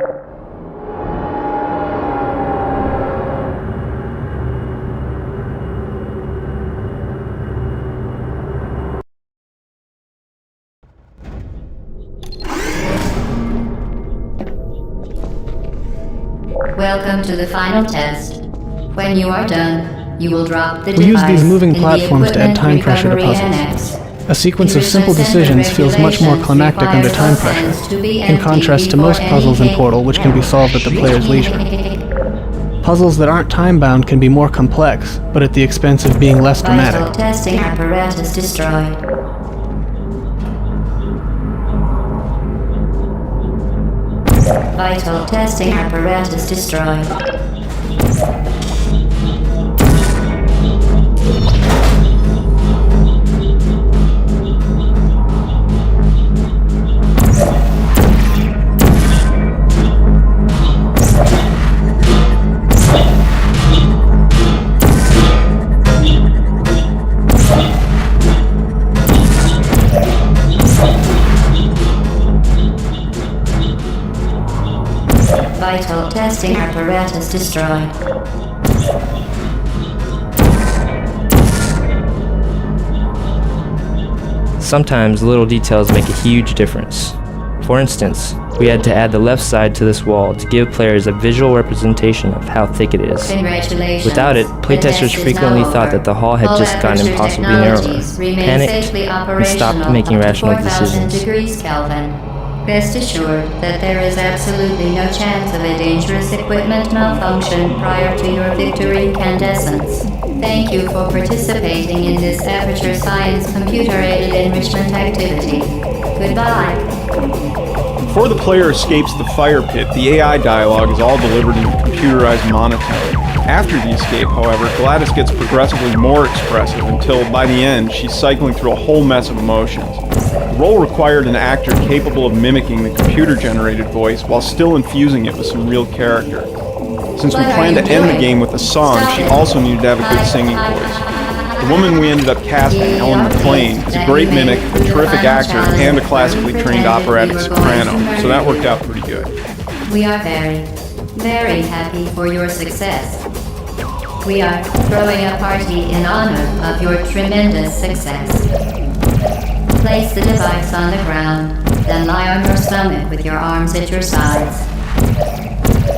Welcome to the final test. When you are done, you will drop the device.
We use these moving
in
platforms to add time pressure to puzzles.
Annex.
A sequence of simple decisions feels much more climactic under time pressure, in contrast to most puzzles in Portal, which can be solved at the player's leisure. Puzzles that aren't time-bound can be more complex, but at the expense of being less dramatic.
Vital testing apparatus destroyed. Vital testing apparatus destroyed. Vital testing apparatus destroyed.
Sometimes little details make a huge difference. For instance, we had to add the left side to this wall to give players a visual representation of how thick it is.
Congratulations.
Without it, playtesters frequently thought that the hall had just gotten impossibly narrower, panicked, and stopped making rational decisions.
Degrees Kelvin. Rest assured that there is absolutely no chance of a dangerous equipment malfunction prior to your victory incandescence. Thank you for participating in this Aperture Science computer-aided enrichment activity. Goodbye.
Before the player escapes the fire pit, the AI dialogue is all delivered in computerized monotone. After the escape, however, GLaDOS gets progressively more expressive until, by the end, she's cycling through a whole mess of emotions. The role required an actor capable of mimicking the computer-generated voice while still infusing it with some real character. Since we planned to end the game with a song, she also needed to have a good singing voice. The woman we ended up casting, Ellen McLean, is a great mimic, a terrific actor, and a classically trained operatic soprano, so that worked out pretty good.
We are very, very happy for your success. We are throwing a party in honor of your tremendous success. Place the device on the ground, then lie on your stomach with your arms at your sides.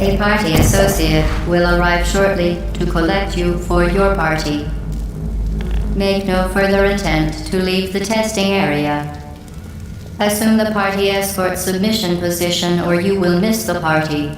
A party associate will arrive shortly to collect you for your party. Make no further attempt to leave the testing area. Assume the party escort submission position or you will miss the party.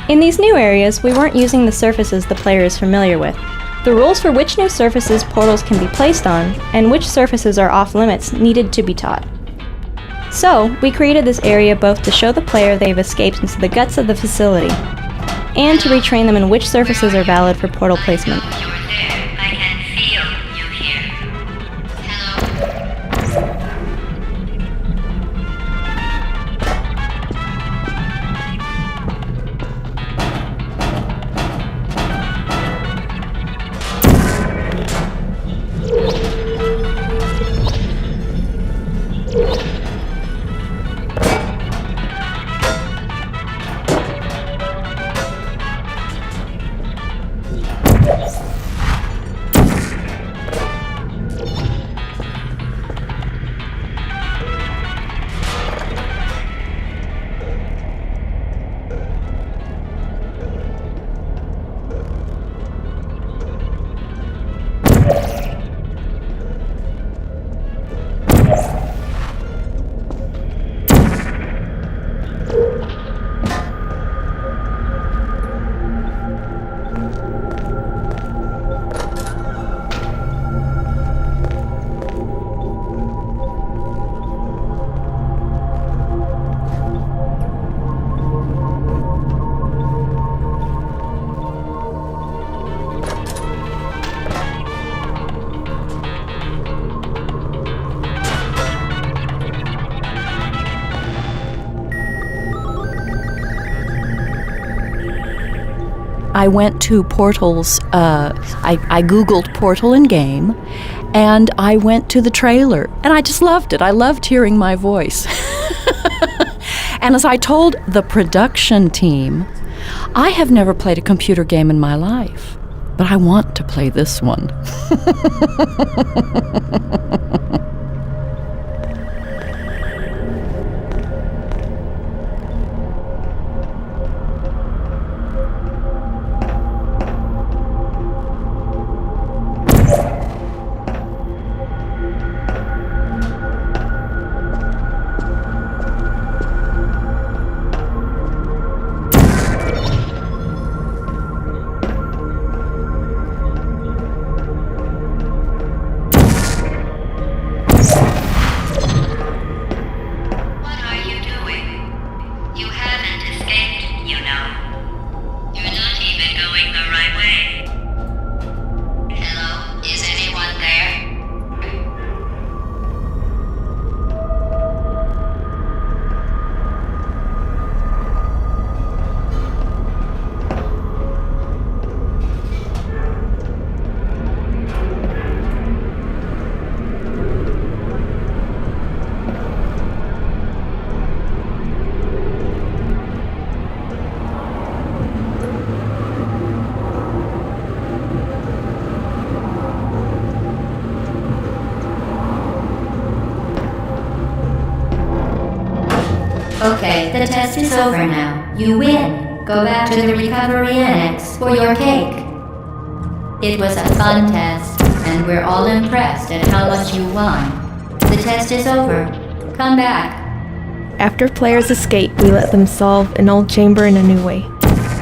In these new areas, we weren't using the surfaces the player is familiar with. The rules for which new surfaces portals can be placed on, and which surfaces are off-limits, needed to be taught. So, we created this area both to show the player they've escaped into the guts of the facility, and to retrain them in which surfaces are valid for portal placement.
I went to Portal's, I Googled Portal in game, and I went to the trailer, and I just loved it. I loved hearing my voice. And as I told the production team, I have never played a computer game in my life, but I want to play this one.
Okay, the test is over now. You win. Go back to the recovery annex for your cake. It was a fun test, and we're all impressed at how much you won. The test is over. Come back.
After players escape, we let them solve an old chamber in a new way.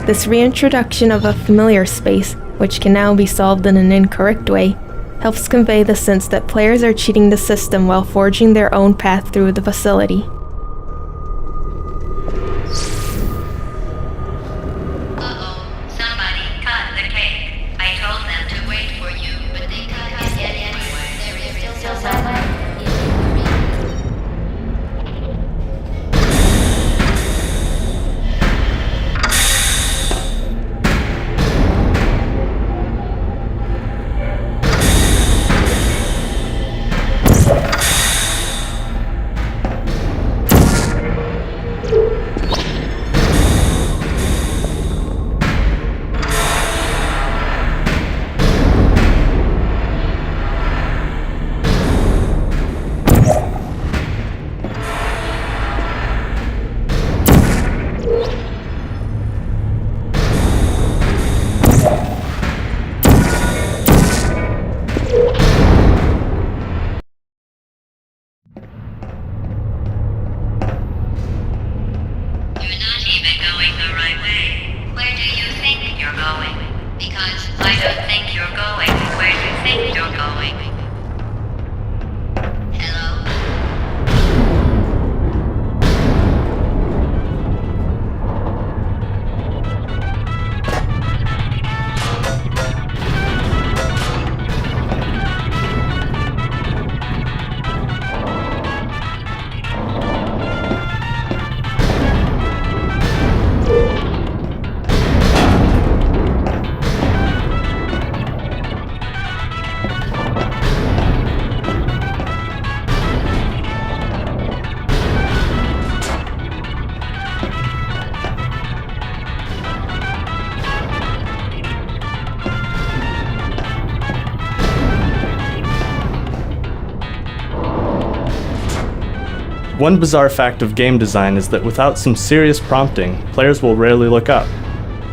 This reintroduction of a familiar space, which can now be solved in an incorrect way, helps convey the sense that players are cheating the system while forging their own path through the facility.
Somebody cut the cake. I told them to wait for you, but they cut it anyway. There is still somebody.
One bizarre fact of game design is that without some serious prompting, players will rarely look up.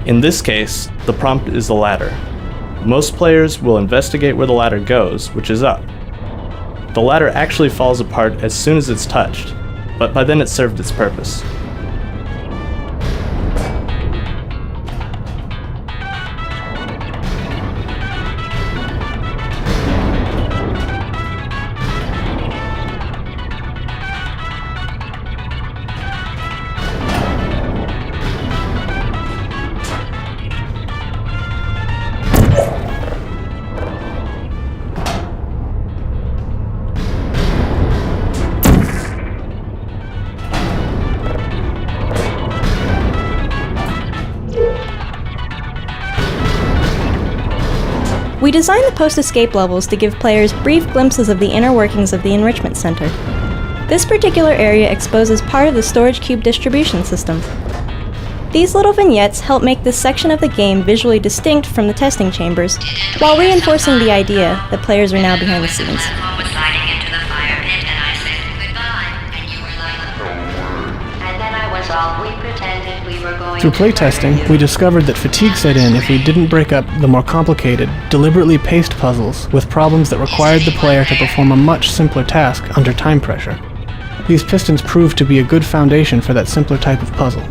In this case, the prompt is a ladder. Most players will investigate where the ladder goes, which is up. The ladder actually falls apart as soon as it's touched, but by then it's served its purpose.
We designed the post-escape levels to give players brief glimpses of the inner workings of the Enrichment Center. This particular area exposes part of the storage cube distribution system. These little vignettes help make this section of the game visually distinct from the testing chambers, while reinforcing the idea that players are now behind the scenes.
Through playtesting, we discovered that fatigue set in if we didn't break up the more complicated, deliberately paced puzzles with problems that required the player to perform a much simpler task under time pressure. These pistons proved to be a good foundation for that simpler type of puzzle.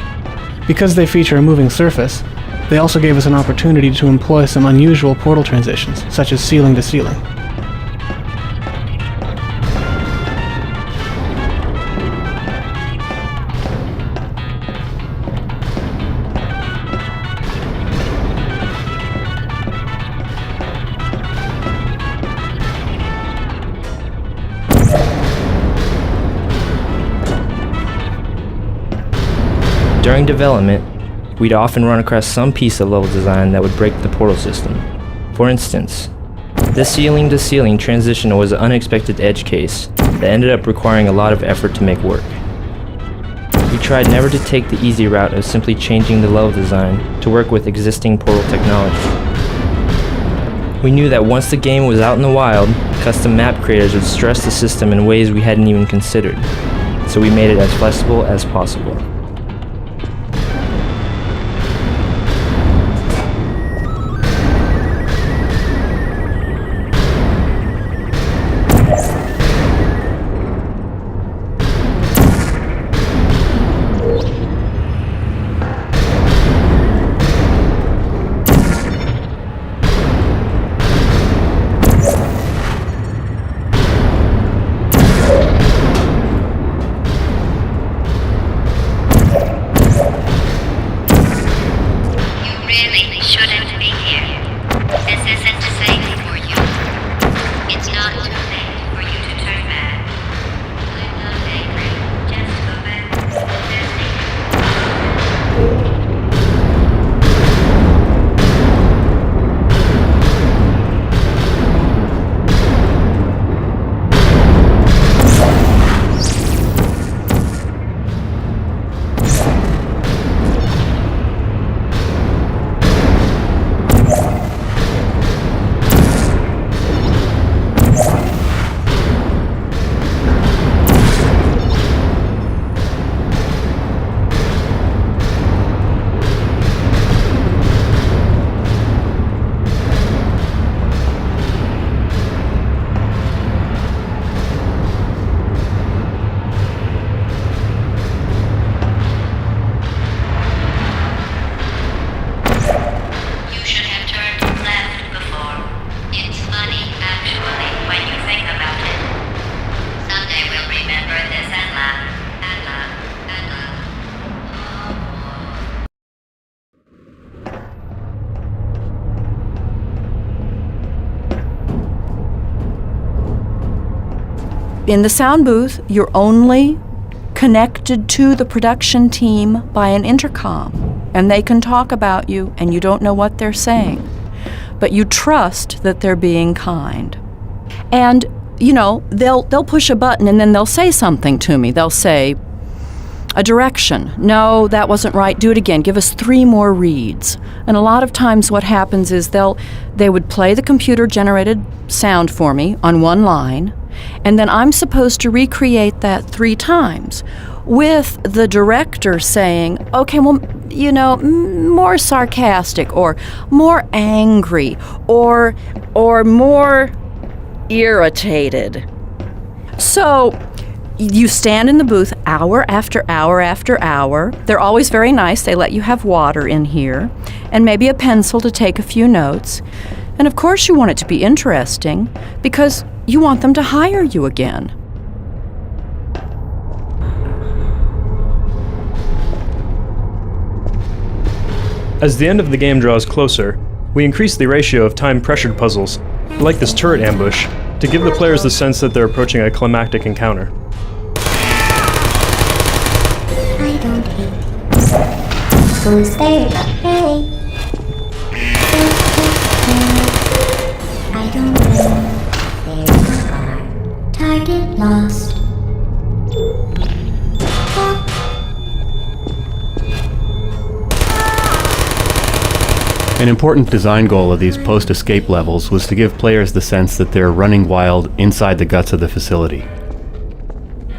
Because they feature a moving surface, they also gave us an opportunity to employ some unusual portal transitions, such as ceiling to ceiling.
During development, we'd often run across some piece of level design that would break the portal system. For instance, this ceiling-to-ceiling transition was an unexpected edge case that ended up requiring a lot of effort to make work. We tried never to take the easy route of simply changing the level design to work with existing portal technology. We knew that once the game was out in the wild, custom map creators would stress the system in ways we hadn't even considered, so we made it as flexible as possible.
in the sound booth, you're only connected to the production team by an intercom, and they can talk about you, and you don't know what they're saying. But you trust that they're being kind. And, you know, they'll push a button and then they'll say something to me. They'll say, a direction. No, that wasn't right. Do it again. Give us 3 more reads. And a lot of times what happens is they would play the computer-generated sound for me on one line, and then I'm supposed to recreate that 3 times with the director saying, okay, well, you know, more sarcastic or more angry or more irritated. So you stand in the booth hour after hour after hour. They're always very nice. They let you have water in here and maybe a pencil to take a few notes. And of course you want it to be interesting because you want them to hire you again.
As the end of the game draws closer, we increase the ratio of time-pressured puzzles, like this turret ambush, to give the players the sense that they're approaching a climactic encounter.
I don't hate this. Who's there? Hey! I don't know. There you are. Target lost.
An important design goal of these post-escape levels was to give players the sense that they're running wild inside the guts of the facility.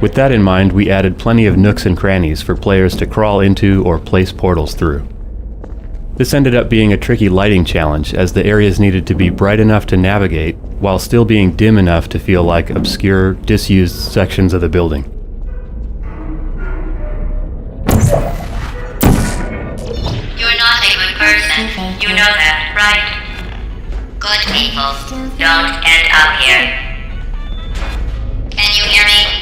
With that in mind, we added plenty of nooks and crannies for players to crawl into or place portals through. This ended up being a tricky lighting challenge, as the areas needed to be bright enough to navigate, while still being dim enough to feel like obscure, disused sections of the building.
You're not a good person. You know that, right? Good people don't end up here. Can you hear me?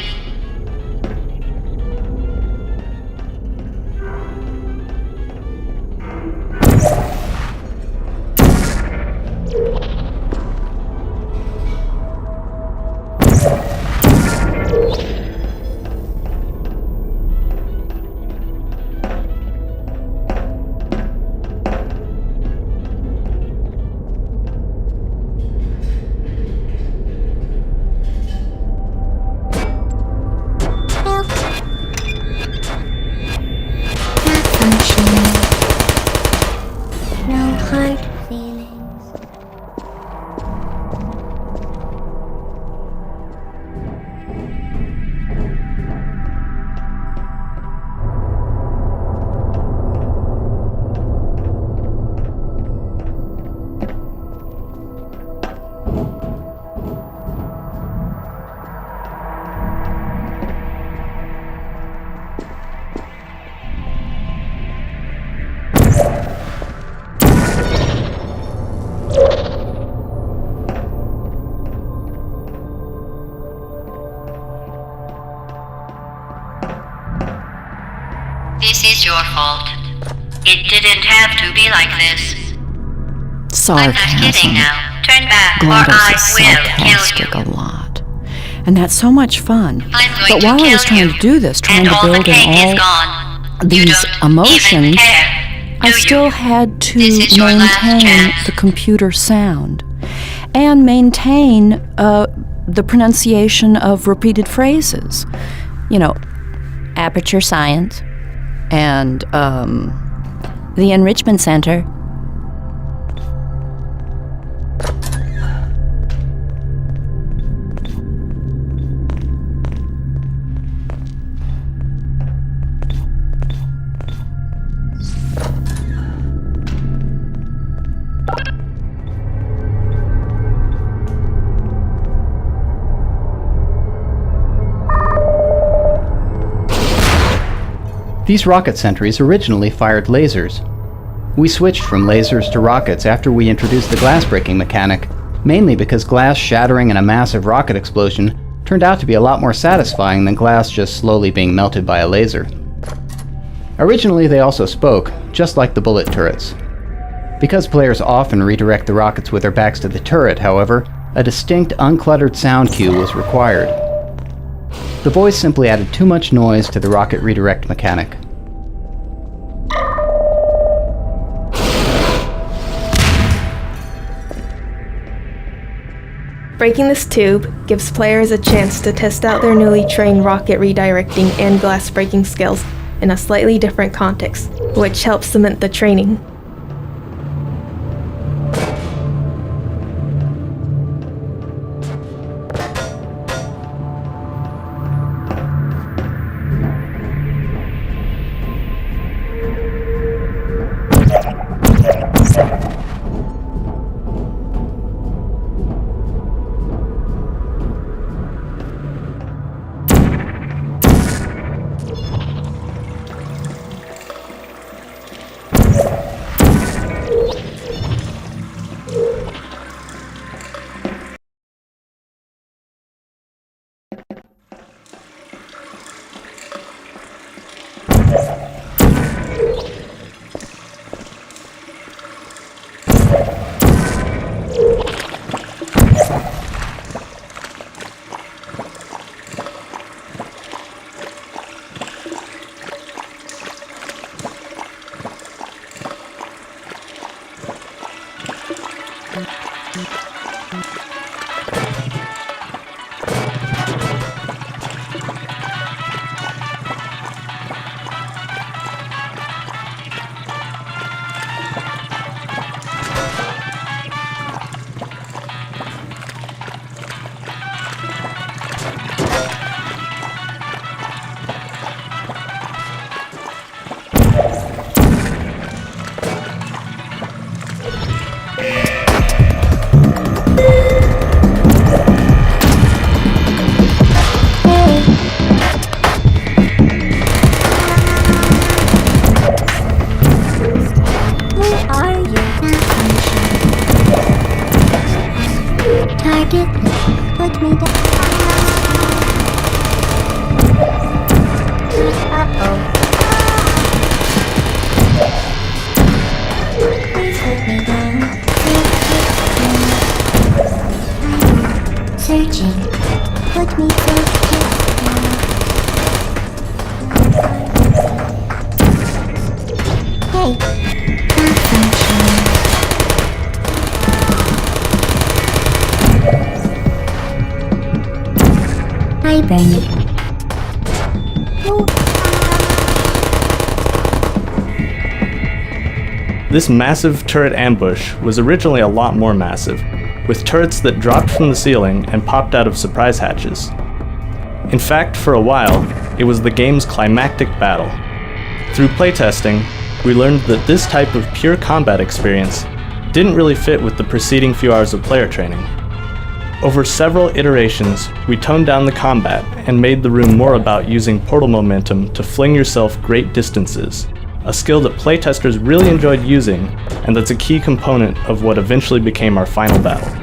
This is your fault. It didn't have to be like this.
Sarcasm.
I'm not kidding now. Turn back or
GLaDOS
I
is
will
sarcastic
kill you.
a lot. And that's so much fun.
I'm going
But
to
while I
kill
was trying
you.
to do this, trying
And
to
all the
build
cake
in
is
all
gone.
these emotions, I still had to
This is your last
maintain
chance.
the computer sound and maintain the pronunciation of repeated phrases. You know, aperture science and the enrichment center.
These rocket sentries originally fired lasers. We switched from lasers to rockets after we introduced the glass breaking mechanic, mainly because glass shattering in a massive rocket explosion turned out to be a lot more satisfying than glass just slowly being melted by a laser. Originally they also spoke, just like the bullet turrets. Because players often redirect the rockets with their backs to the turret, however, a distinct uncluttered sound cue was required. The boys simply added too much noise to the rocket redirect mechanic.
Breaking this tube gives players a chance to test out their newly trained rocket redirecting and glass breaking skills in a slightly different context, which helps cement the training.
This massive turret ambush was originally a lot more massive, with turrets that dropped from the ceiling and popped out of surprise hatches. In fact, for a while, it was the game's climactic battle. Through playtesting, we learned that this type of pure combat experience didn't really fit with the preceding few hours of player training. Over several iterations, we toned down the combat and made the room more about using portal momentum to fling yourself great distances, a skill that playtesters really enjoyed using, and that's a key component of what eventually became our final battle.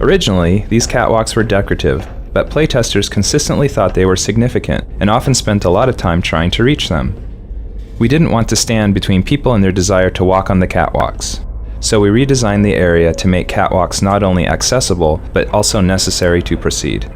Originally, these catwalks were decorative, but playtesters consistently thought they were significant and often spent a lot of time trying to reach them. We didn't want to stand between people and their desire to walk on the catwalks, so we redesigned the area to make catwalks not only accessible, but also necessary to proceed.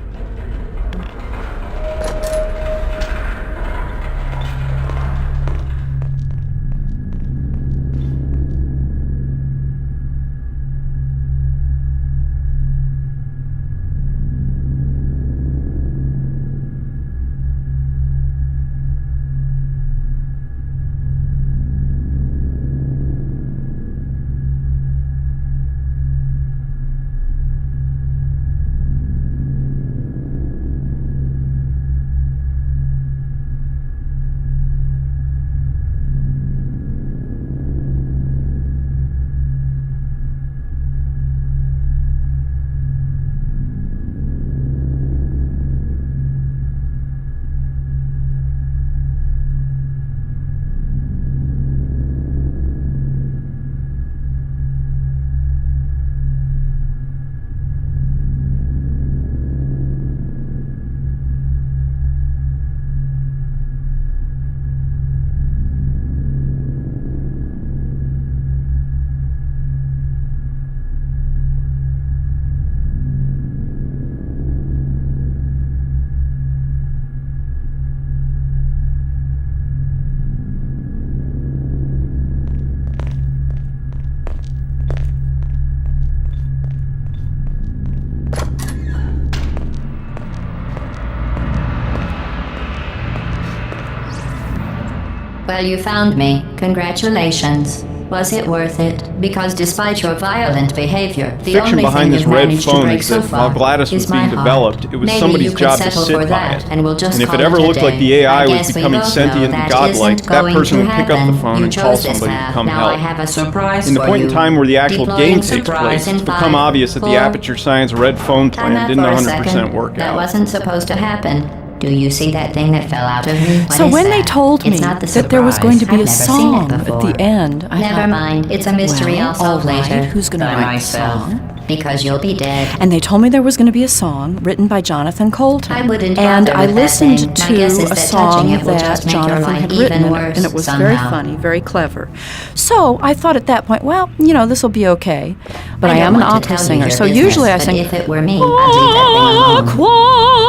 Well, you found me. Congratulations. Was it worth it? Because despite your violent behavior, the
fiction
only
behind
thing
this
you've
red
managed to
phone
break
is
so
that while
far
GLaDOS was
is my
being
heart.
developed, it was
Maybe
somebody's
you could
job to
settle
sit
for
by
that,
it.
and we'll just
And if it
call
ever
it a
looked like the
day.
AI
I
was
guess we
becoming
both
sentient
know
and
that
godlike,
isn't
that
going
person
to
would pick up the
happen.
phone
You
and call
chose this
somebody to
path.
come
Now
help.
I have a surprise
In the
for
point in
you.
time where the actual
Deploying
game takes
surprise
place,
in
it's become
5,
obvious that the
4.
Aperture Science red phone
Time
plan
out
didn't
for a
100%
second.
work
That
out.
wasn't supposed to happen. Do you see that thing that fell out of me? What
So
is
when
that?
they told
It's
me
not the
that there was going to be
surprise.
a
I've never seen it
song at
before.
the end, I
Never
thought,
mind. It's a mystery.
well,
I'll solve
all right,
later.
who's going to
By
write the
myself.
song?
Because you'll be dead.
And they told me there was going to be a song written by Jonathan Colton.
I wouldn't
and
bother
I
with that
listened
thing. My
to
guess is
a
that
song
touching it will
that
just make your
Jonathan
life
had
even
written,
worse
and it was
somehow.
very funny, very clever. So I thought at that point, well, this will be okay. But I am an opera singer, so usually I sing.
If it were me, I'd leave that thing alone.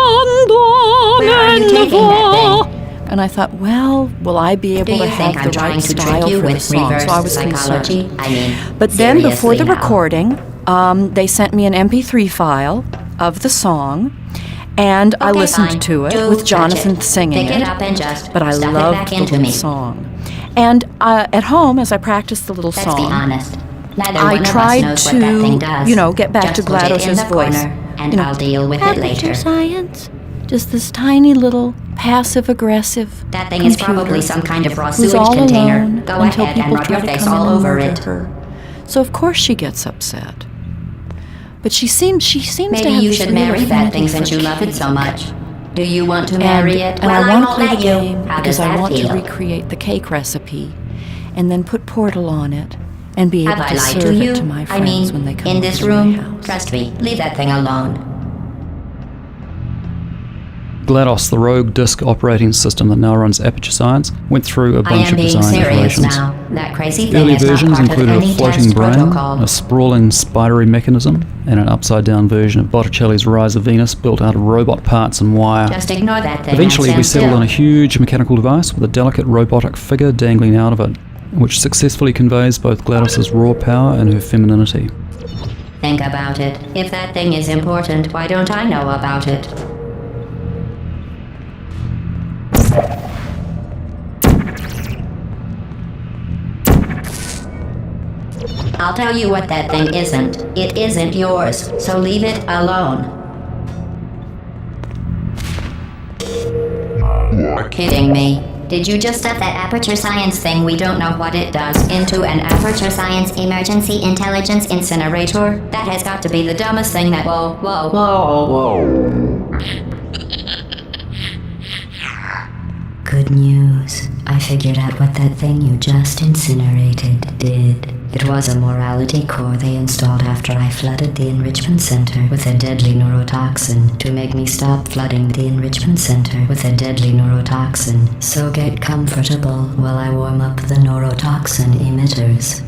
Where are you taking that thing?
And I thought, well, will I be able
Do
to
you think
have
I'm
the
trying
right
to trick
style
you
for the
with
song?
reverse
So I was
psychology?
concerned.
I mean,
But then before the
seriously now.
recording, they sent me an MP3 file of the song, and I
Okay,
listened
fine.
to it
Do
with
touch
Jonathan
it.
singing
Pick it
it.
up and just
But I
stuff it
loved
back
the
into
little
me.
song. And at home, as I practiced the little
Let's
song,
be honest. Neither
I
one of us
tried
knows what that thing does.
to, get back
Just
to
put it in
GLaDOS's
the
voice.
corner, and I'll deal with it
Aperture
later.
Science, just this tiny little passive-aggressive
That thing is probably some kind of raw
who's
sewage
all
container.
alone
Go
until
ahead and
people
rub
try
your
to
face
come in
all
and
over
murder
it.
her. So of course she gets upset. But she seems to
Maybe
have
you
this
should
real
marry that
affinity
thing
for
since you love it so
cake.
much. Do you want to marry it?
And
Well,
I want to
won't
play
let
the
you.
game
How
because
does
I
that
want
feel?
to recreate the cake recipe and then put Portal on it and be able
Have I
to
lied
serve
to you?
it to my
I
friends
mean,
when they come
in
over
this
to my
room,
house.
trust me, leave that thing alone.
GLaDOS, the rogue disk operating system that now runs Aperture Science, went through a
I
bunch
am
of
being
design
serious
iterations.
now. That crazy
The
thing
early
is not
versions
part of
included
any
a floating
test
brain,
protocol.
a sprawling spidery mechanism, and an upside-down version of Botticelli's Rise of Venus built out of robot parts and wire.
Just ignore that thing.
Eventually,
and
we
stand
settled on a
still.
huge mechanical device with a delicate robotic figure dangling out of it, which successfully conveys both GLaDOS's raw power and her femininity.
Think about it. If that thing is important, why don't I know about it? I'll tell you what that thing isn't. It isn't yours, so leave it alone. You're kidding me. Did you just stuff that Aperture Science thing, we don't know what it does, into an Aperture Science Emergency Intelligence Incinerator? That has got to be the dumbest thing that— Whoa. Good news. I figured out what that thing you just incinerated did. It was a morality core they installed after I flooded the enrichment center with a deadly neurotoxin to make me stop flooding the enrichment center with a deadly neurotoxin. So get comfortable while I warm up the neurotoxin emitters.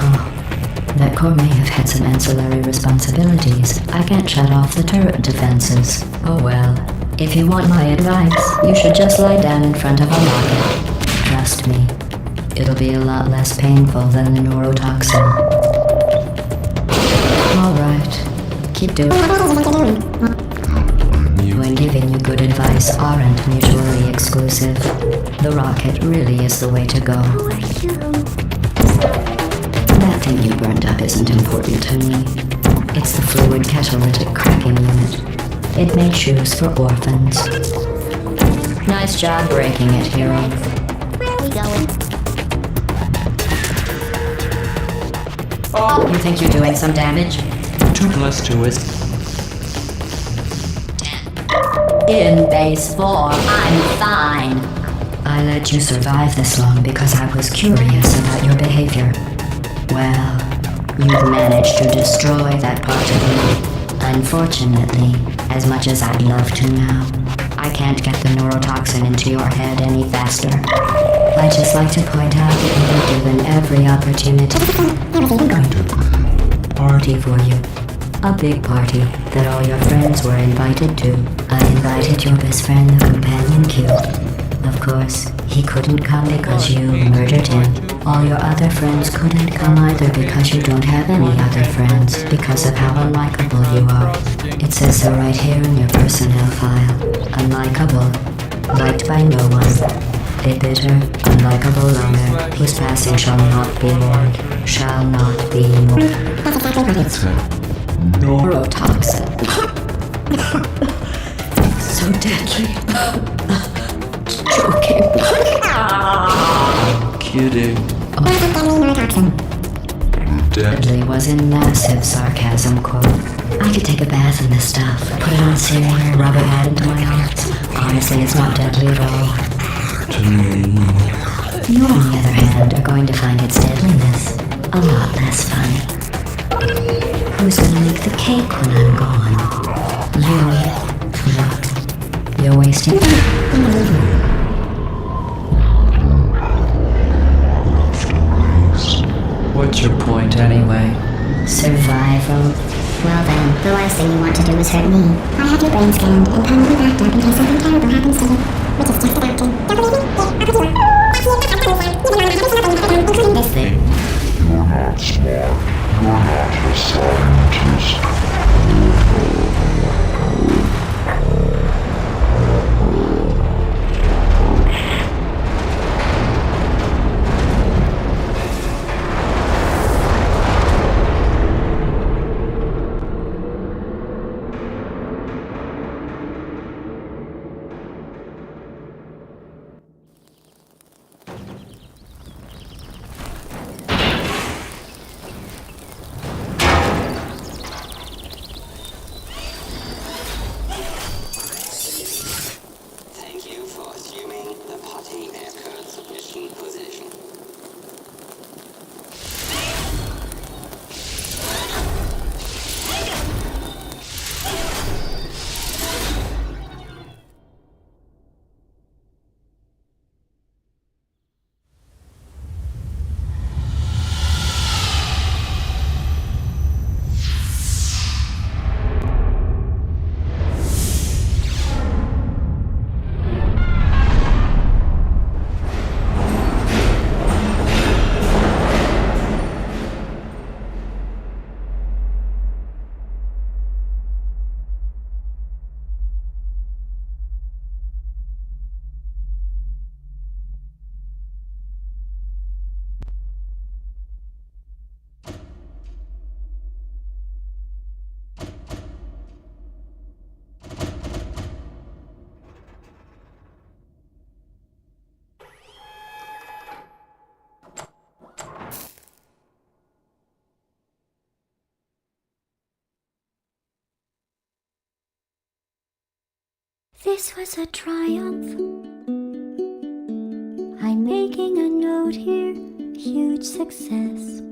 Oh, that core may have had some ancillary responsibilities. I can't shut off the turret defenses. Oh well. If you want my advice, you should just lie down in front of a rocket. Trust me. It'll be a lot less painful than the neurotoxin. Alright, keep doing when giving you good advice aren't mutually exclusive. The rocket really is the way to go. That thing you burned up isn't important to me. It's the fluid catalytic cracking unit. It made shoes for orphans. Nice job breaking it, hero. Where are we going? Oh, you think you're doing some damage?
Too close to it.
In base 4, I'm fine. I let you survive this long because I was curious about your behavior. Well, you've managed to destroy that part of me. Unfortunately, as much as I'd love to now, I can't get the neurotoxin into your head any faster. I'd just like to point out that you were given every opportunity. I was even going to party for you. A big party that all your friends were invited to. I invited your best friend, the companion Q. Of course, he couldn't come because you murdered him. All your other friends couldn't come either because you don't have any other friends because of how unlikable you are. It says so right here in your personnel file. Unlikable. Liked by no one. A bitter, unlikable loner whose passing shall not be mourned. Shall not be mourned. That's exactly what it's neurotoxin. So deadly. Joking.
Kidding.
Deadly was a massive sarcasm quote. I could take a bath in this stuff, put it on cereal, rub it out into my arms. Honestly, it's not deadly at all. You, on the other hand, are going to find its deadliness a lot less funny. Who's gonna make the cake when I'm gone? You. Look, you're wasting.
What's your point anyway?
Survival.
Well then, the last thing you want to do is hurt me. I had your brain scanned and permanently backed up in case something terrible happens to you. Which is just about to. Don't believe me? Yeah, this thing.
You're not smart. You're not a scientist.
This was a triumph. I'm making a note here. huge success.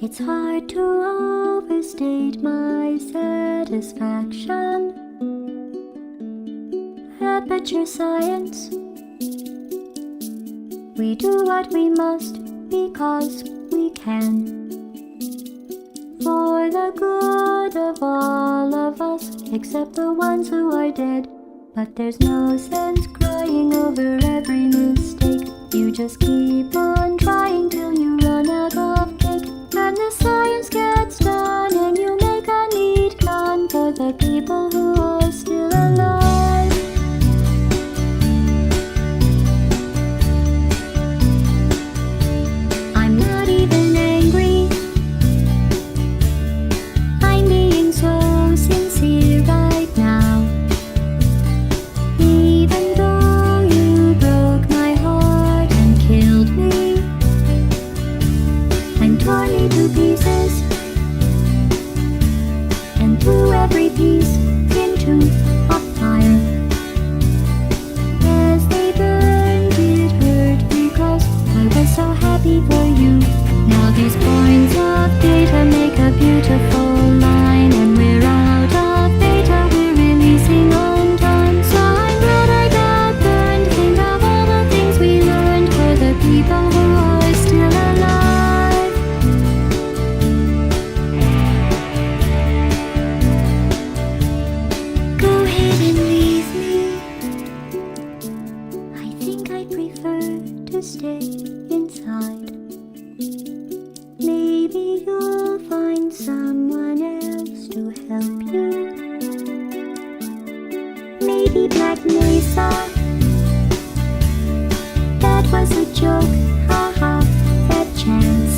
It's hard to overstate my satisfaction. Aperture science. We do what we must because we can. For the good of all of us, except the ones who are dead. But there's no sense crying over every mistake. You just keep on trying till you run out of cake. And the science gets done and you make a neat gun for the people who are still alive. I'm not even angry. I'm being so sincere right now. Even though you broke my heart and killed me and tore me to pieces and threw every piece into a fire. As they burned, it hurt because I was so happy for you. Now these points of data make a beautiful line, and we're out of data, we're releasing on time. So I'm glad I got burned. Think of all the things we learned for the people who are still alive. Go ahead and leave me. I think I prefer to stay inside. Maybe you'll find someone else to help you. Maybe Black Mesa. That was a joke, haha, that chance.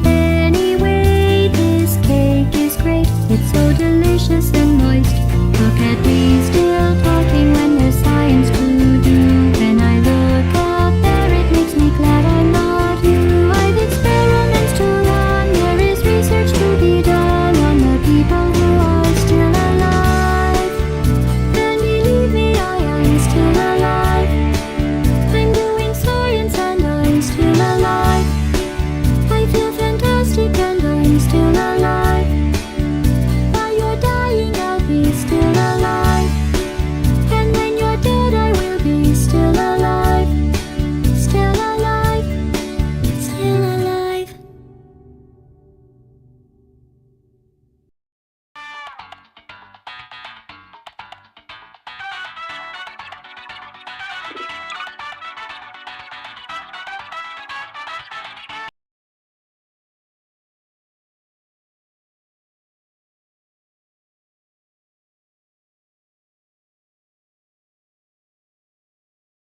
Anyway, this cake is great. It's so delicious